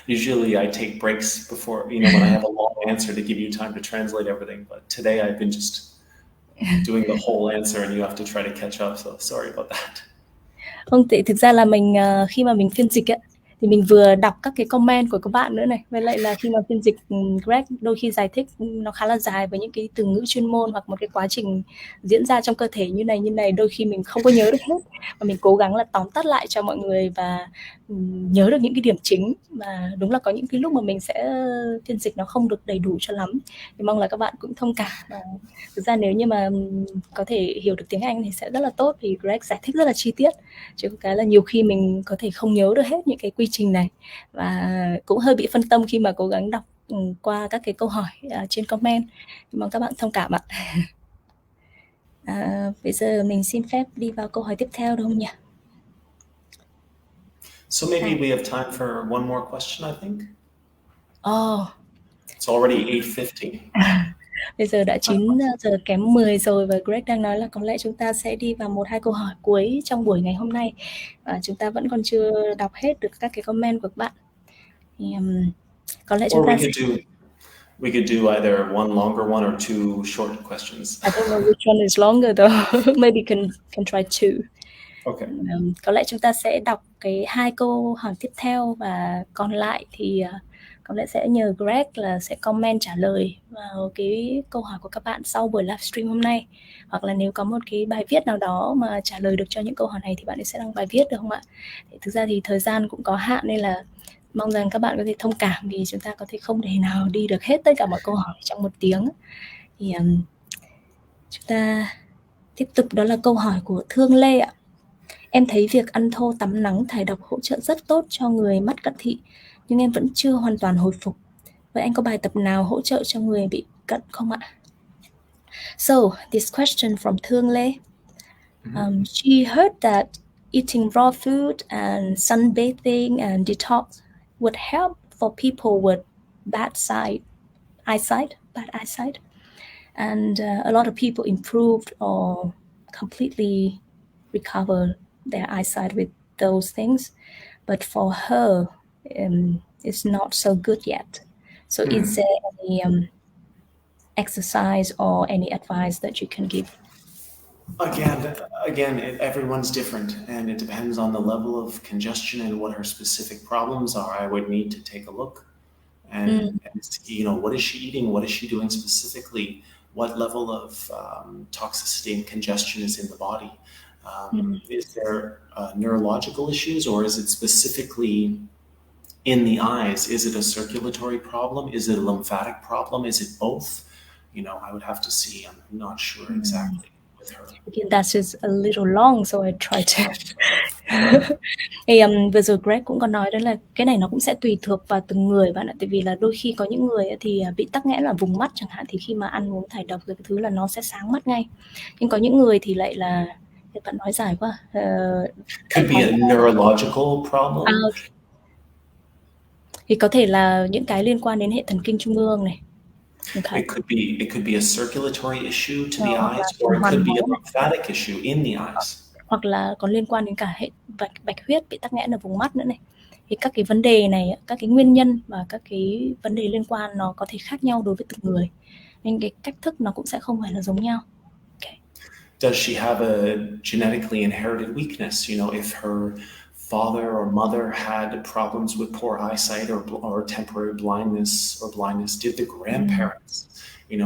Usually I take breaks before, when I have a long answer to give you time to translate everything. But today I've been just doing the whole answer and you have to try to catch up. So sorry about that. Không, thực ra là mình khi mà mình phiên dịch thì mình vừa đọc các cái comment của các bạn nữa này, với lại là khi mà phiên dịch Greg đôi khi giải thích nó khá là dài với những cái từ ngữ chuyên môn hoặc một cái quá trình diễn ra trong cơ thể như này, đôi khi mình không có nhớ được hết, và mình cố gắng là tóm tắt lại cho mọi người và nhớ được những cái điểm chính. Và đúng là có những cái lúc mà mình sẽ phiên dịch nó không được đầy đủ cho lắm, thì mong là các bạn cũng thông cảm. Và thực ra nếu như mà có thể hiểu được tiếng Anh thì sẽ rất là tốt, vì Greg giải thích rất là chi tiết, chứ cái là nhiều khi mình có thể không nhớ được hết những cái quy trình này, và cũng hơi bị phân tâm khi mà cố gắng đọc qua các cái câu hỏi trên comment. Mong các bạn thông cảm ạ. Bây giờ mình xin phép đi vào câu hỏi tiếp theo đúng không nhỉ? So maybe we have time for one more question, I think. Oh. It's already 8:50. Bây giờ đã 9 giờ kém 10 rồi, và Greg đang nói là có lẽ chúng ta sẽ đi vào 1-2 câu hỏi cuối trong buổi ngày hôm nay. Và chúng ta vẫn còn chưa đọc hết được các cái comment của các bạn. Thì có lẽ chúng ta we could do either one longer one or two short questions. I don't know which one is longer though. Maybe can try two. Okay. Có lẽ chúng ta sẽ đọc cái 2 câu hỏi tiếp theo, và còn lại thì có lẽ sẽ nhờ Greg là sẽ comment trả lời vào cái câu hỏi của các bạn sau buổi livestream hôm nay. Hoặc là nếu có một cái bài viết nào đó mà trả lời được cho những câu hỏi này thì bạn ấy sẽ đăng bài viết được không ạ? Thực ra thì thời gian cũng có hạn, nên là mong rằng các bạn có thể thông cảm, vì chúng ta có thể không thể nào đi được hết tất cả mọi câu hỏi trong 1 tiếng. Thì chúng ta tiếp tục, đó là câu hỏi của Thương Lê ạ. Em thấy việc ăn thô tắm nắng thải độc hỗ trợ rất tốt cho người mắc cận thị, nhưng em vẫn chưa hoàn toàn hồi phục. Vậy anh có bài tập nào hỗ trợ cho người bị cận không ạ? So, this question from Thương Lê. She heard that eating raw food and sunbathing and detox would help for people with bad eyesight. And a lot of people improved or completely recovered their eyesight with those things, but for her it's not so good yet. So is there any exercise or any advice that you can give? Again, everyone's different, and it depends on the level of congestion and what her specific problems are. I would need to take a look and see, what is she eating? What is she doing specifically? What level of toxicity and congestion is in the body? Is there neurological issues, or is it specifically in the eyes? Is it a circulatory problem? Is it a lymphatic problem? Is it both? I would have to see. I'm not sure exactly with her. Again, that is a little long, so I try to. Thì vừa rồi Greg cũng có nói đó là cái này nó cũng sẽ tùy thuộc vào từng người bạn ạ. Tại vì là đôi khi có những người thì bị tắc nghẽn là vùng mắt chẳng hạn, thì khi mà ăn uống thải độc rồi cái thứ là nó sẽ sáng mắt ngay. Nhưng có những người thì lại là, bạn nói dài quá. Could be a neurological problem. Okay. Thì có thể là những cái liên quan đến hệ thần kinh trung ương này. It could be a circulatory issue to the eyes, or it could be a lymphatic issue in the eyes. Hoặc là còn liên quan đến cả hệ bạch huyết bị tắc nghẽn ở vùng mắt nữa này. Thì các cái vấn đề này, các cái nguyên nhân và các cái vấn đề liên quan nó có thể khác nhau đối với từng người, nên cái cách thức nó cũng sẽ không phải là giống nhau. Okay. Does she have a genetically inherited weakness? If her father or mother had problems with poor eyesight or temporary blindness, did the grandparents?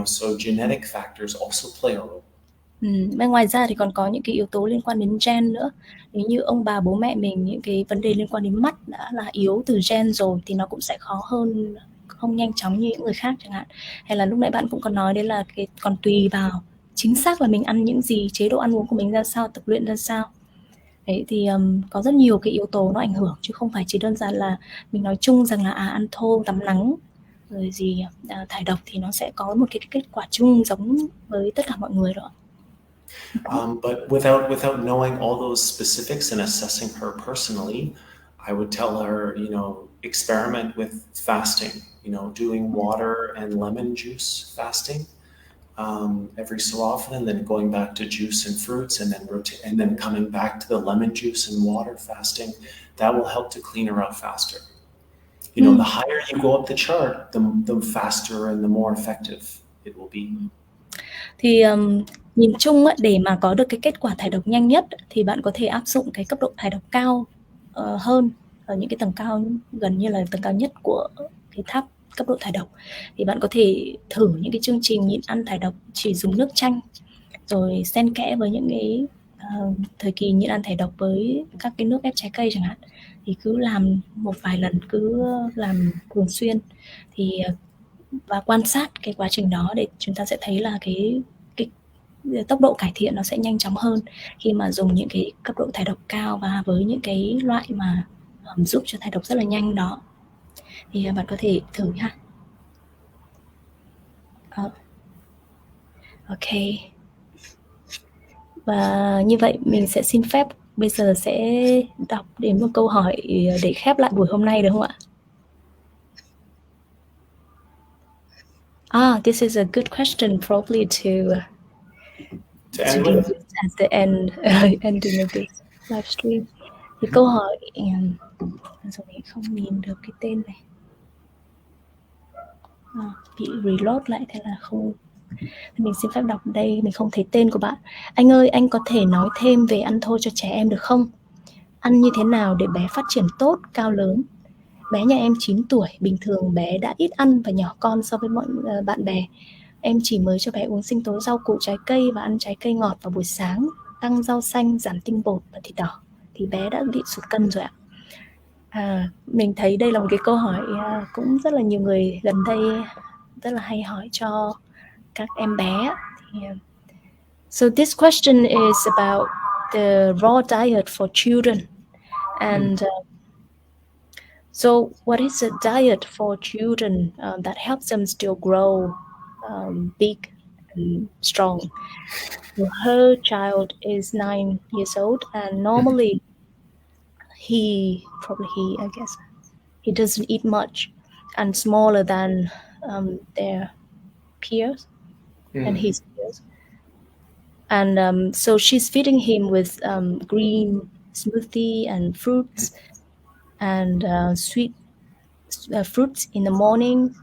So genetic factors also play a role. Ngoài ra thì còn có những cái yếu tố liên quan đến gen nữa. Nếu như ông bà bố mẹ mình những cái vấn đề liên quan đến mắt đã là yếu từ gen rồi thì nó cũng sẽ khó hơn, không nhanh chóng như những người khác chẳng hạn. Hay là lúc nãy bạn cũng còn nói đấy là cái còn tùy vào chính xác là mình ăn những gì, chế độ ăn uống của mình ra sao, tập luyện ra sao. Đấy thì có rất nhiều cái yếu tố nó ảnh hưởng, chứ không phải chỉ đơn giản là mình nói chung rằng là ăn thô tắm nắng rồi gì thải độc thì nó sẽ có một cái kết quả chung giống với tất cả mọi người đó. But without knowing all those specifics and assessing her personally, I would tell her, experiment with fasting, doing water and lemon juice fasting every so often, and then going back to juice and fruits, and then coming back to the lemon juice and water fasting. That will help to clean her out faster. The higher you go up the chart, the faster and the more effective it will be. Thì nhìn chung để mà có được cái kết quả thải độc nhanh nhất thì bạn có thể áp dụng cái cấp độ thải độc cao hơn ở những cái tầng cao, gần như là tầng cao nhất của cái tháp cấp độ thải độc, thì bạn có thể thử những cái chương trình nhịn ăn thải độc chỉ dùng nước chanh, rồi xen kẽ với những cái thời kỳ nhịn ăn thải độc với các cái nước ép trái cây chẳng hạn. Thì cứ làm một vài lần, cứ làm thường xuyên thì và quan sát cái quá trình đó để chúng ta sẽ thấy là cái tốc độ cải thiện nó sẽ nhanh chóng hơn khi mà dùng những cái cấp độ thải độc cao và với những cái loại mà giúp cho thải độc rất là nhanh đó. Thì bạn có thể thử ha. Ok. Và như vậy mình sẽ xin phép bây giờ sẽ đọc đến một câu hỏi để khép lại buổi hôm nay được không ạ? This is a good question probably to end do with. this at the ending of this livestream. Thì câu hỏi rồi mình không nhìn được cái tên này, bị reload lại thế là không. Mình xin phép đọc đây, mình không thấy tên của bạn. Anh ơi, anh có thể nói thêm về ăn thô cho trẻ em được không? Ăn như thế nào để bé phát triển tốt, cao lớn? Bé nhà em 9 tuổi, bình thường bé đã ít ăn và nhỏ con so với mọi bạn bè. Em chỉ mới cho bé uống sinh tố rau củ trái cây và ăn trái cây ngọt vào buổi sáng, tăng rau xanh, giảm tinh bột và thịt đỏ. Thì bé đã bị sụt cân rồi ạ. Mình thấy đây là một cái câu hỏi cũng rất là nhiều người gần đây rất là hay hỏi cho các em bé. So this question is about the raw diet for children. And so what is a diet for children that helps them still grow big and strong? So her child is 9 years old, and normally he doesn't eat much and smaller than their peers and his peers. And so she's feeding him with green smoothie and fruits and sweet fruits in the morning,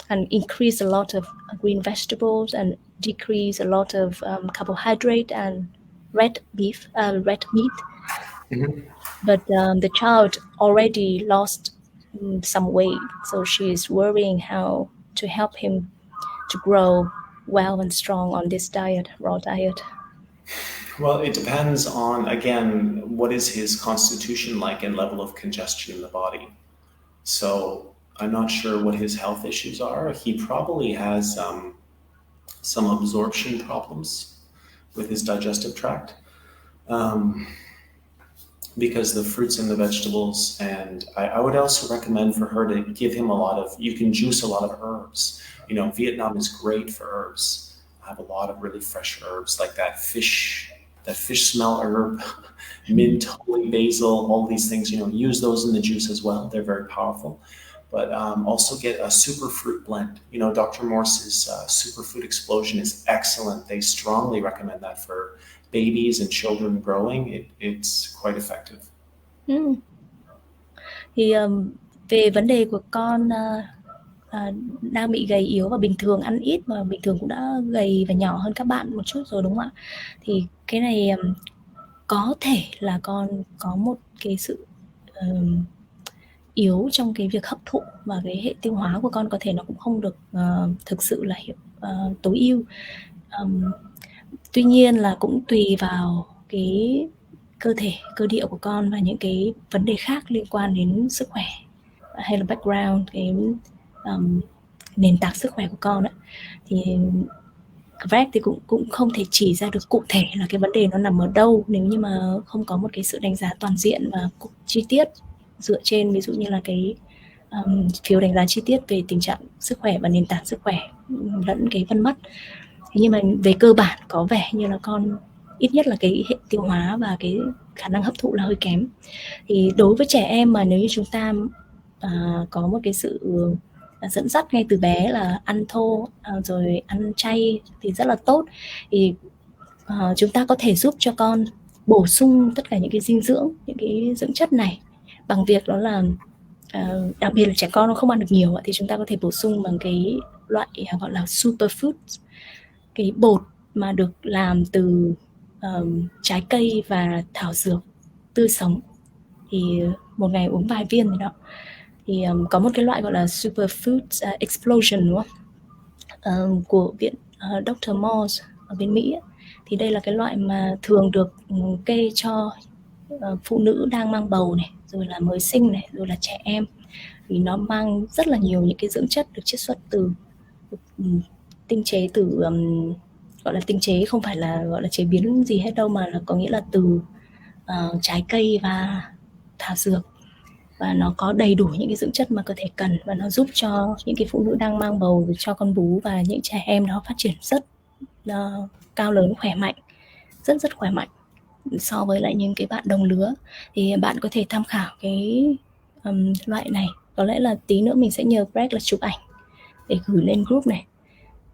and increase a lot of green vegetables and decrease a lot of carbohydrate and red meat. But the child already lost some weight, so she is worrying how to help him to grow well and strong on this diet, raw diet. Well, it depends on, again, what is his constitution like and level of congestion in the body. So I'm not sure what his health issues are. He probably has some absorption problems with his digestive tract. Because the fruits and the vegetables, and I would also recommend for her to give him you can juice a lot of herbs. You know, Vietnam is great for herbs. I have a lot of really fresh herbs like that fish smell herb, mint, holy basil, all these things, use those in the juice as well. They're very powerful. But also get a superfruit blend. Dr. Morse's Superfood Explosion is excellent. They strongly recommend that for babies and children growing. It's quite effective. Thì về vấn đề của con đang bị gầy yếu và bình thường ăn ít mà bình thường cũng đã gầy và nhỏ hơn các bạn một chút rồi, đúng không ạ? Thì cái này có thể là con có một cái sự yếu trong cái việc hấp thụ, và cái hệ tiêu hóa của con có thể nó cũng không được thực sự là tối ưu. Tuy nhiên là cũng tùy vào cái cơ thể, cơ địa của con và những cái vấn đề khác liên quan đến sức khỏe hay là background, cái nền tảng sức khỏe của con ấy. Thì Greg thì cũng không thể chỉ ra được cụ thể là cái vấn đề nó nằm ở đâu nếu như mà không có một cái sự đánh giá toàn diện và chi tiết dựa trên ví dụ như là cái phiếu đánh giá chi tiết về tình trạng sức khỏe và nền tảng sức khỏe lẫn cái phân mắt. Thế nhưng mà về cơ bản có vẻ như là con ít nhất là cái hệ tiêu hóa và cái khả năng hấp thụ là hơi kém. Thì đối với trẻ em mà nếu như chúng ta có một cái sự dẫn dắt ngay từ bé là ăn thô rồi ăn chay thì rất là tốt, thì chúng ta có thể giúp cho con bổ sung tất cả những cái dinh dưỡng, những cái dưỡng chất này bằng việc đó là đặc biệt là trẻ con nó không ăn được nhiều thì chúng ta có thể bổ sung bằng cái loại gọi là superfood, cái bột mà được làm từ trái cây và thảo dược tươi sống. Thì một ngày uống vài viên gì đó. Thì có một cái loại gọi là Superfood Explosion, đúng không? Của viện Dr. Morse ở bên Mỹ ấy. Thì đây là cái loại mà thường được kê cho phụ nữ đang mang bầu này, rồi là mới sinh này, rồi là trẻ em. Vì nó mang rất là nhiều những cái dưỡng chất được chiết xuất từ tinh chế từ gọi là tinh chế, không phải là gọi là chế biến gì hết đâu, mà là có nghĩa là từ trái cây và thảo dược, và nó có đầy đủ những cái dưỡng chất mà cơ thể cần, và nó giúp cho những cái phụ nữ đang mang bầu rồi cho con bú và những trẻ em nó phát triển rất cao lớn, khỏe mạnh, rất khỏe mạnh so với lại những cái bạn đồng lứa. Thì bạn có thể tham khảo cái loại này. Có lẽ là tí nữa mình sẽ nhờ Greg là chụp ảnh để gửi lên group này.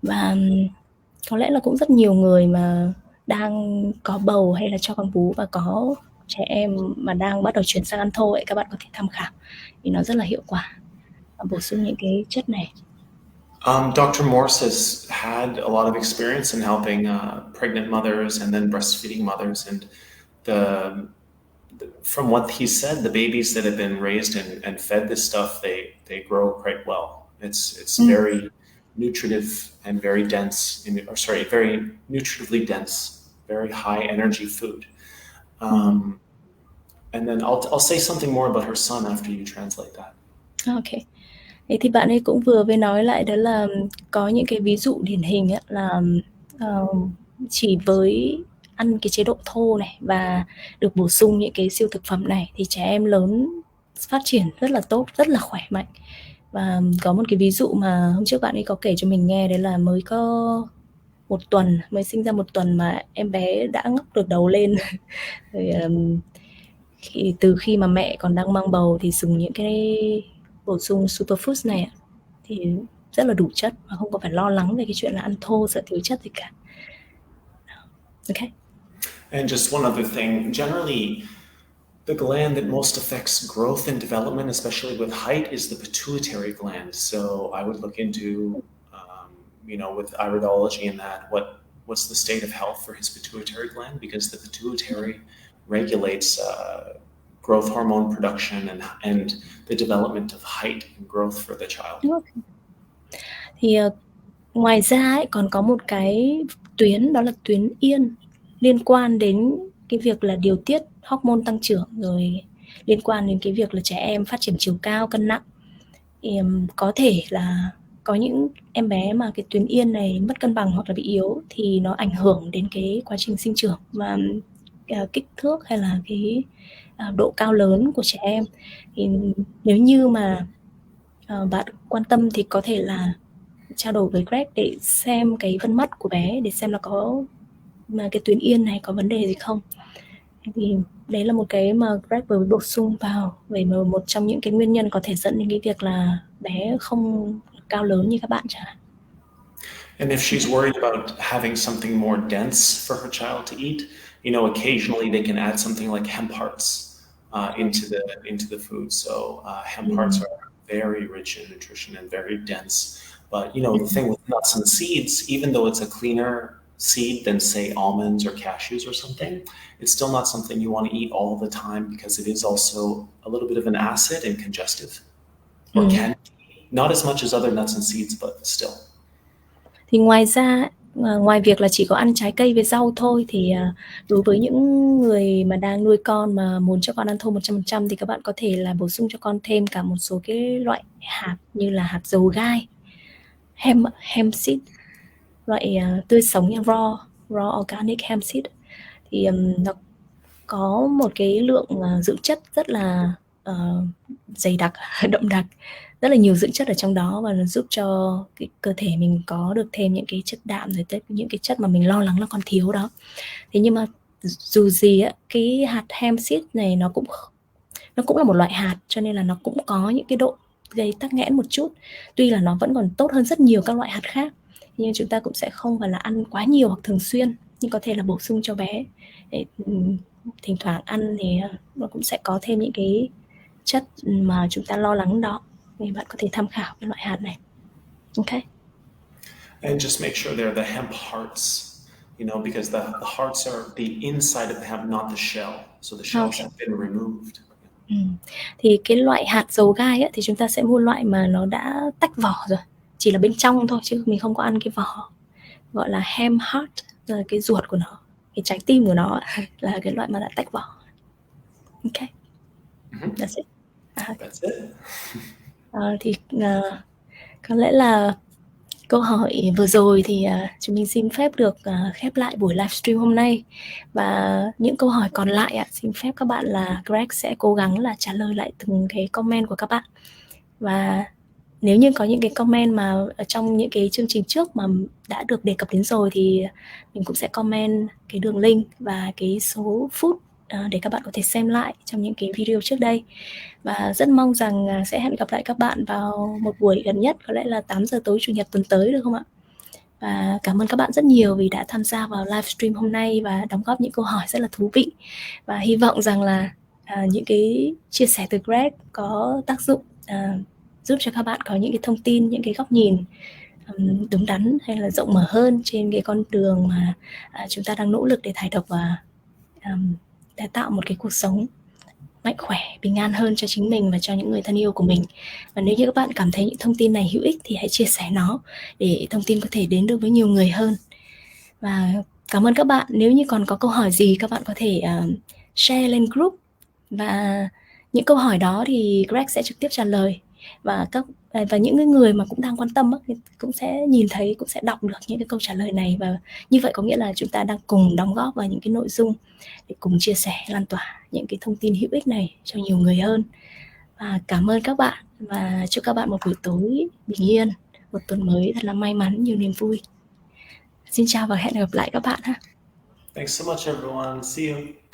Và có lẽ là cũng rất nhiều người mà đang có bầu hay là cho con bú và có trẻ em mà đang bắt đầu chuyển sang ăn thô ấy, các bạn có thể tham khảo vì nó rất là hiệu quả và bổ sung những cái chất này. Dr. Morse has had a lot of experience in helping pregnant mothers and then breastfeeding mothers, and from what he said, the babies that have been raised and fed this stuff, they grow quite well. It's very nutritive and very dense, very nutritively dense, very high energy food. And then I'll say something more about her son after you translate that. Okay. Thế thì bạn ấy cũng vừa mới nói lại đó là có những cái ví dụ điển hình ấy, là chỉ với ăn cái chế độ thô này và được bổ sung những cái siêu thực phẩm này thì trẻ em lớn phát triển rất là tốt, rất là khỏe mạnh. Và có một cái ví dụ mà hôm trước bạn ấy có kể cho mình nghe, đấy là mới có mới sinh ra 1 tuần mà em bé đã ngóc được đầu lên. Rồi, từ khi mà mẹ còn đang mang bầu thì dùng những cái bổ sung superfoods này thì rất là đủ chất và không có phải lo lắng về cái chuyện là ăn thô sợ thiếu chất gì cả. Okay. And just one other thing, generally the gland that most affects growth and development, especially with height, is the pituitary gland. So I would look into, with iridology and that, what's the state of health for his pituitary gland, because the pituitary regulates growth hormone production and the development of height and growth for the child. Thì ngoài ra ấy, còn có một cái tuyến, đó là tuyến yên, liên quan đến cái việc là điều tiết hormone tăng trưởng, rồi liên quan đến cái việc là trẻ em phát triển chiều cao, cân nặng. Thì có thể là có những em bé mà cái tuyến yên này mất cân bằng hoặc là bị yếu thì nó ảnh hưởng đến cái quá trình sinh trưởng và kích thước hay là cái độ cao lớn của trẻ em. Thì nếu như mà bạn quan tâm thì có thể là trao đổi với Greg để xem cái vân mắt của bé, để xem là có mà cái tuyến yên này có vấn đề gì không. Thì đấy là một cái mà Greg vừa bổ sung vào về một trong những cái nguyên nhân có thể dẫn đến cái việc là bé không cao lớn như các bạn chẳng hạn. And if she's worried about having something more dense for her child to eat, occasionally they can add something like hemp hearts into the food. So hemp hearts are very rich in nutrition and very dense. But the thing with nuts and seeds, even though it's a cleaner seed than say almonds or cashews or something, it's still not something you want to eat all the time, because it is also a little bit of an acid and congestive, or can be. Not as much as other nuts and seeds, but still. Thì ngoài ra, ngoài việc là chỉ có ăn trái cây với rau thôi, thì đối với những người mà đang nuôi con mà muốn cho con ăn thô 100% thì các bạn có thể là bổ sung cho con thêm cả một số cái loại hạt như là hạt dầu gai, hemp seed, loại tươi sống như raw organic hemp seed. Thì nó có một cái lượng dưỡng chất rất là dày đặc, đậm đặc, rất là nhiều dưỡng chất ở trong đó, và nó giúp cho cái cơ thể mình có được thêm những cái chất đạm, rồi những cái chất mà mình lo lắng là con thiếu đó. Thế nhưng mà dù gì á, cái hạt hemp seed này nó cũng là một loại hạt, cho nên là nó cũng có những cái độ gây tắc nghẽn một chút. Tuy là nó vẫn còn tốt hơn rất nhiều các loại hạt khác, nhưng chúng ta cũng sẽ không phải là ăn quá nhiều hoặc thường xuyên, nhưng có thể là bổ sung cho bé để thỉnh thoảng ăn thì nó cũng sẽ có thêm những cái chất mà chúng ta lo lắng đó. Thì bạn có thể tham khảo cái loại hạt này. Okay. And just make sure they're the hemp hearts, because the hearts are the inside of the hemp, not the shell. So the shells have been removed. Thì cái loại hạt dầu gai ấy, thì chúng ta sẽ mua loại mà nó đã tách vỏ rồi, chỉ là bên trong thôi chứ mình không có ăn cái vỏ, gọi là ham heart, là cái ruột của nó, cái trái tim của nó là cái loại mà đã tách vỏ. Ok, that's it. That's it. Thì có lẽ là câu hỏi vừa rồi thì chúng mình xin phép được khép lại buổi livestream hôm nay, và những câu hỏi còn lại xin phép các bạn là Greg sẽ cố gắng là trả lời lại từng cái comment của các bạn. Và nếu như có những cái comment mà ở trong những cái chương trình trước mà đã được đề cập đến rồi thì mình cũng sẽ comment cái đường link và cái số phút để các bạn có thể xem lại trong những cái video trước đây. Và rất mong rằng sẽ hẹn gặp lại các bạn vào một buổi gần nhất, có lẽ là 8 giờ tối Chủ nhật tuần tới, được không ạ? Và cảm ơn các bạn rất nhiều vì đã tham gia vào livestream hôm nay và đóng góp những câu hỏi rất là thú vị. Và hy vọng rằng là những cái chia sẻ từ Greg có tác dụng giúp cho các bạn có những cái thông tin, những cái góc nhìn đúng đắn hay là rộng mở hơn trên cái con đường mà chúng ta đang nỗ lực để thải độc và để tạo một cái cuộc sống mạnh khỏe, bình an hơn cho chính mình và cho những người thân yêu của mình. Và nếu như các bạn cảm thấy những thông tin này hữu ích thì hãy chia sẻ nó để thông tin có thể đến được với nhiều người hơn. Và cảm ơn các bạn. Nếu như còn có câu hỏi gì các bạn có thể share lên group, và những câu hỏi đó thì Greg sẽ trực tiếp trả lời, và những người mà cũng đang quan tâm cũng sẽ nhìn thấy, cũng sẽ đọc được những cái câu trả lời này, và như vậy có nghĩa là chúng ta đang cùng đóng góp vào những cái nội dung để cùng chia sẻ, lan tỏa những cái thông tin hữu ích này cho nhiều người hơn. Và cảm ơn các bạn và chúc các bạn một buổi tối bình yên, một tuần mới thật là may mắn, nhiều niềm vui. Xin chào và hẹn gặp lại các bạn ha. Thanks so much, everyone. See you.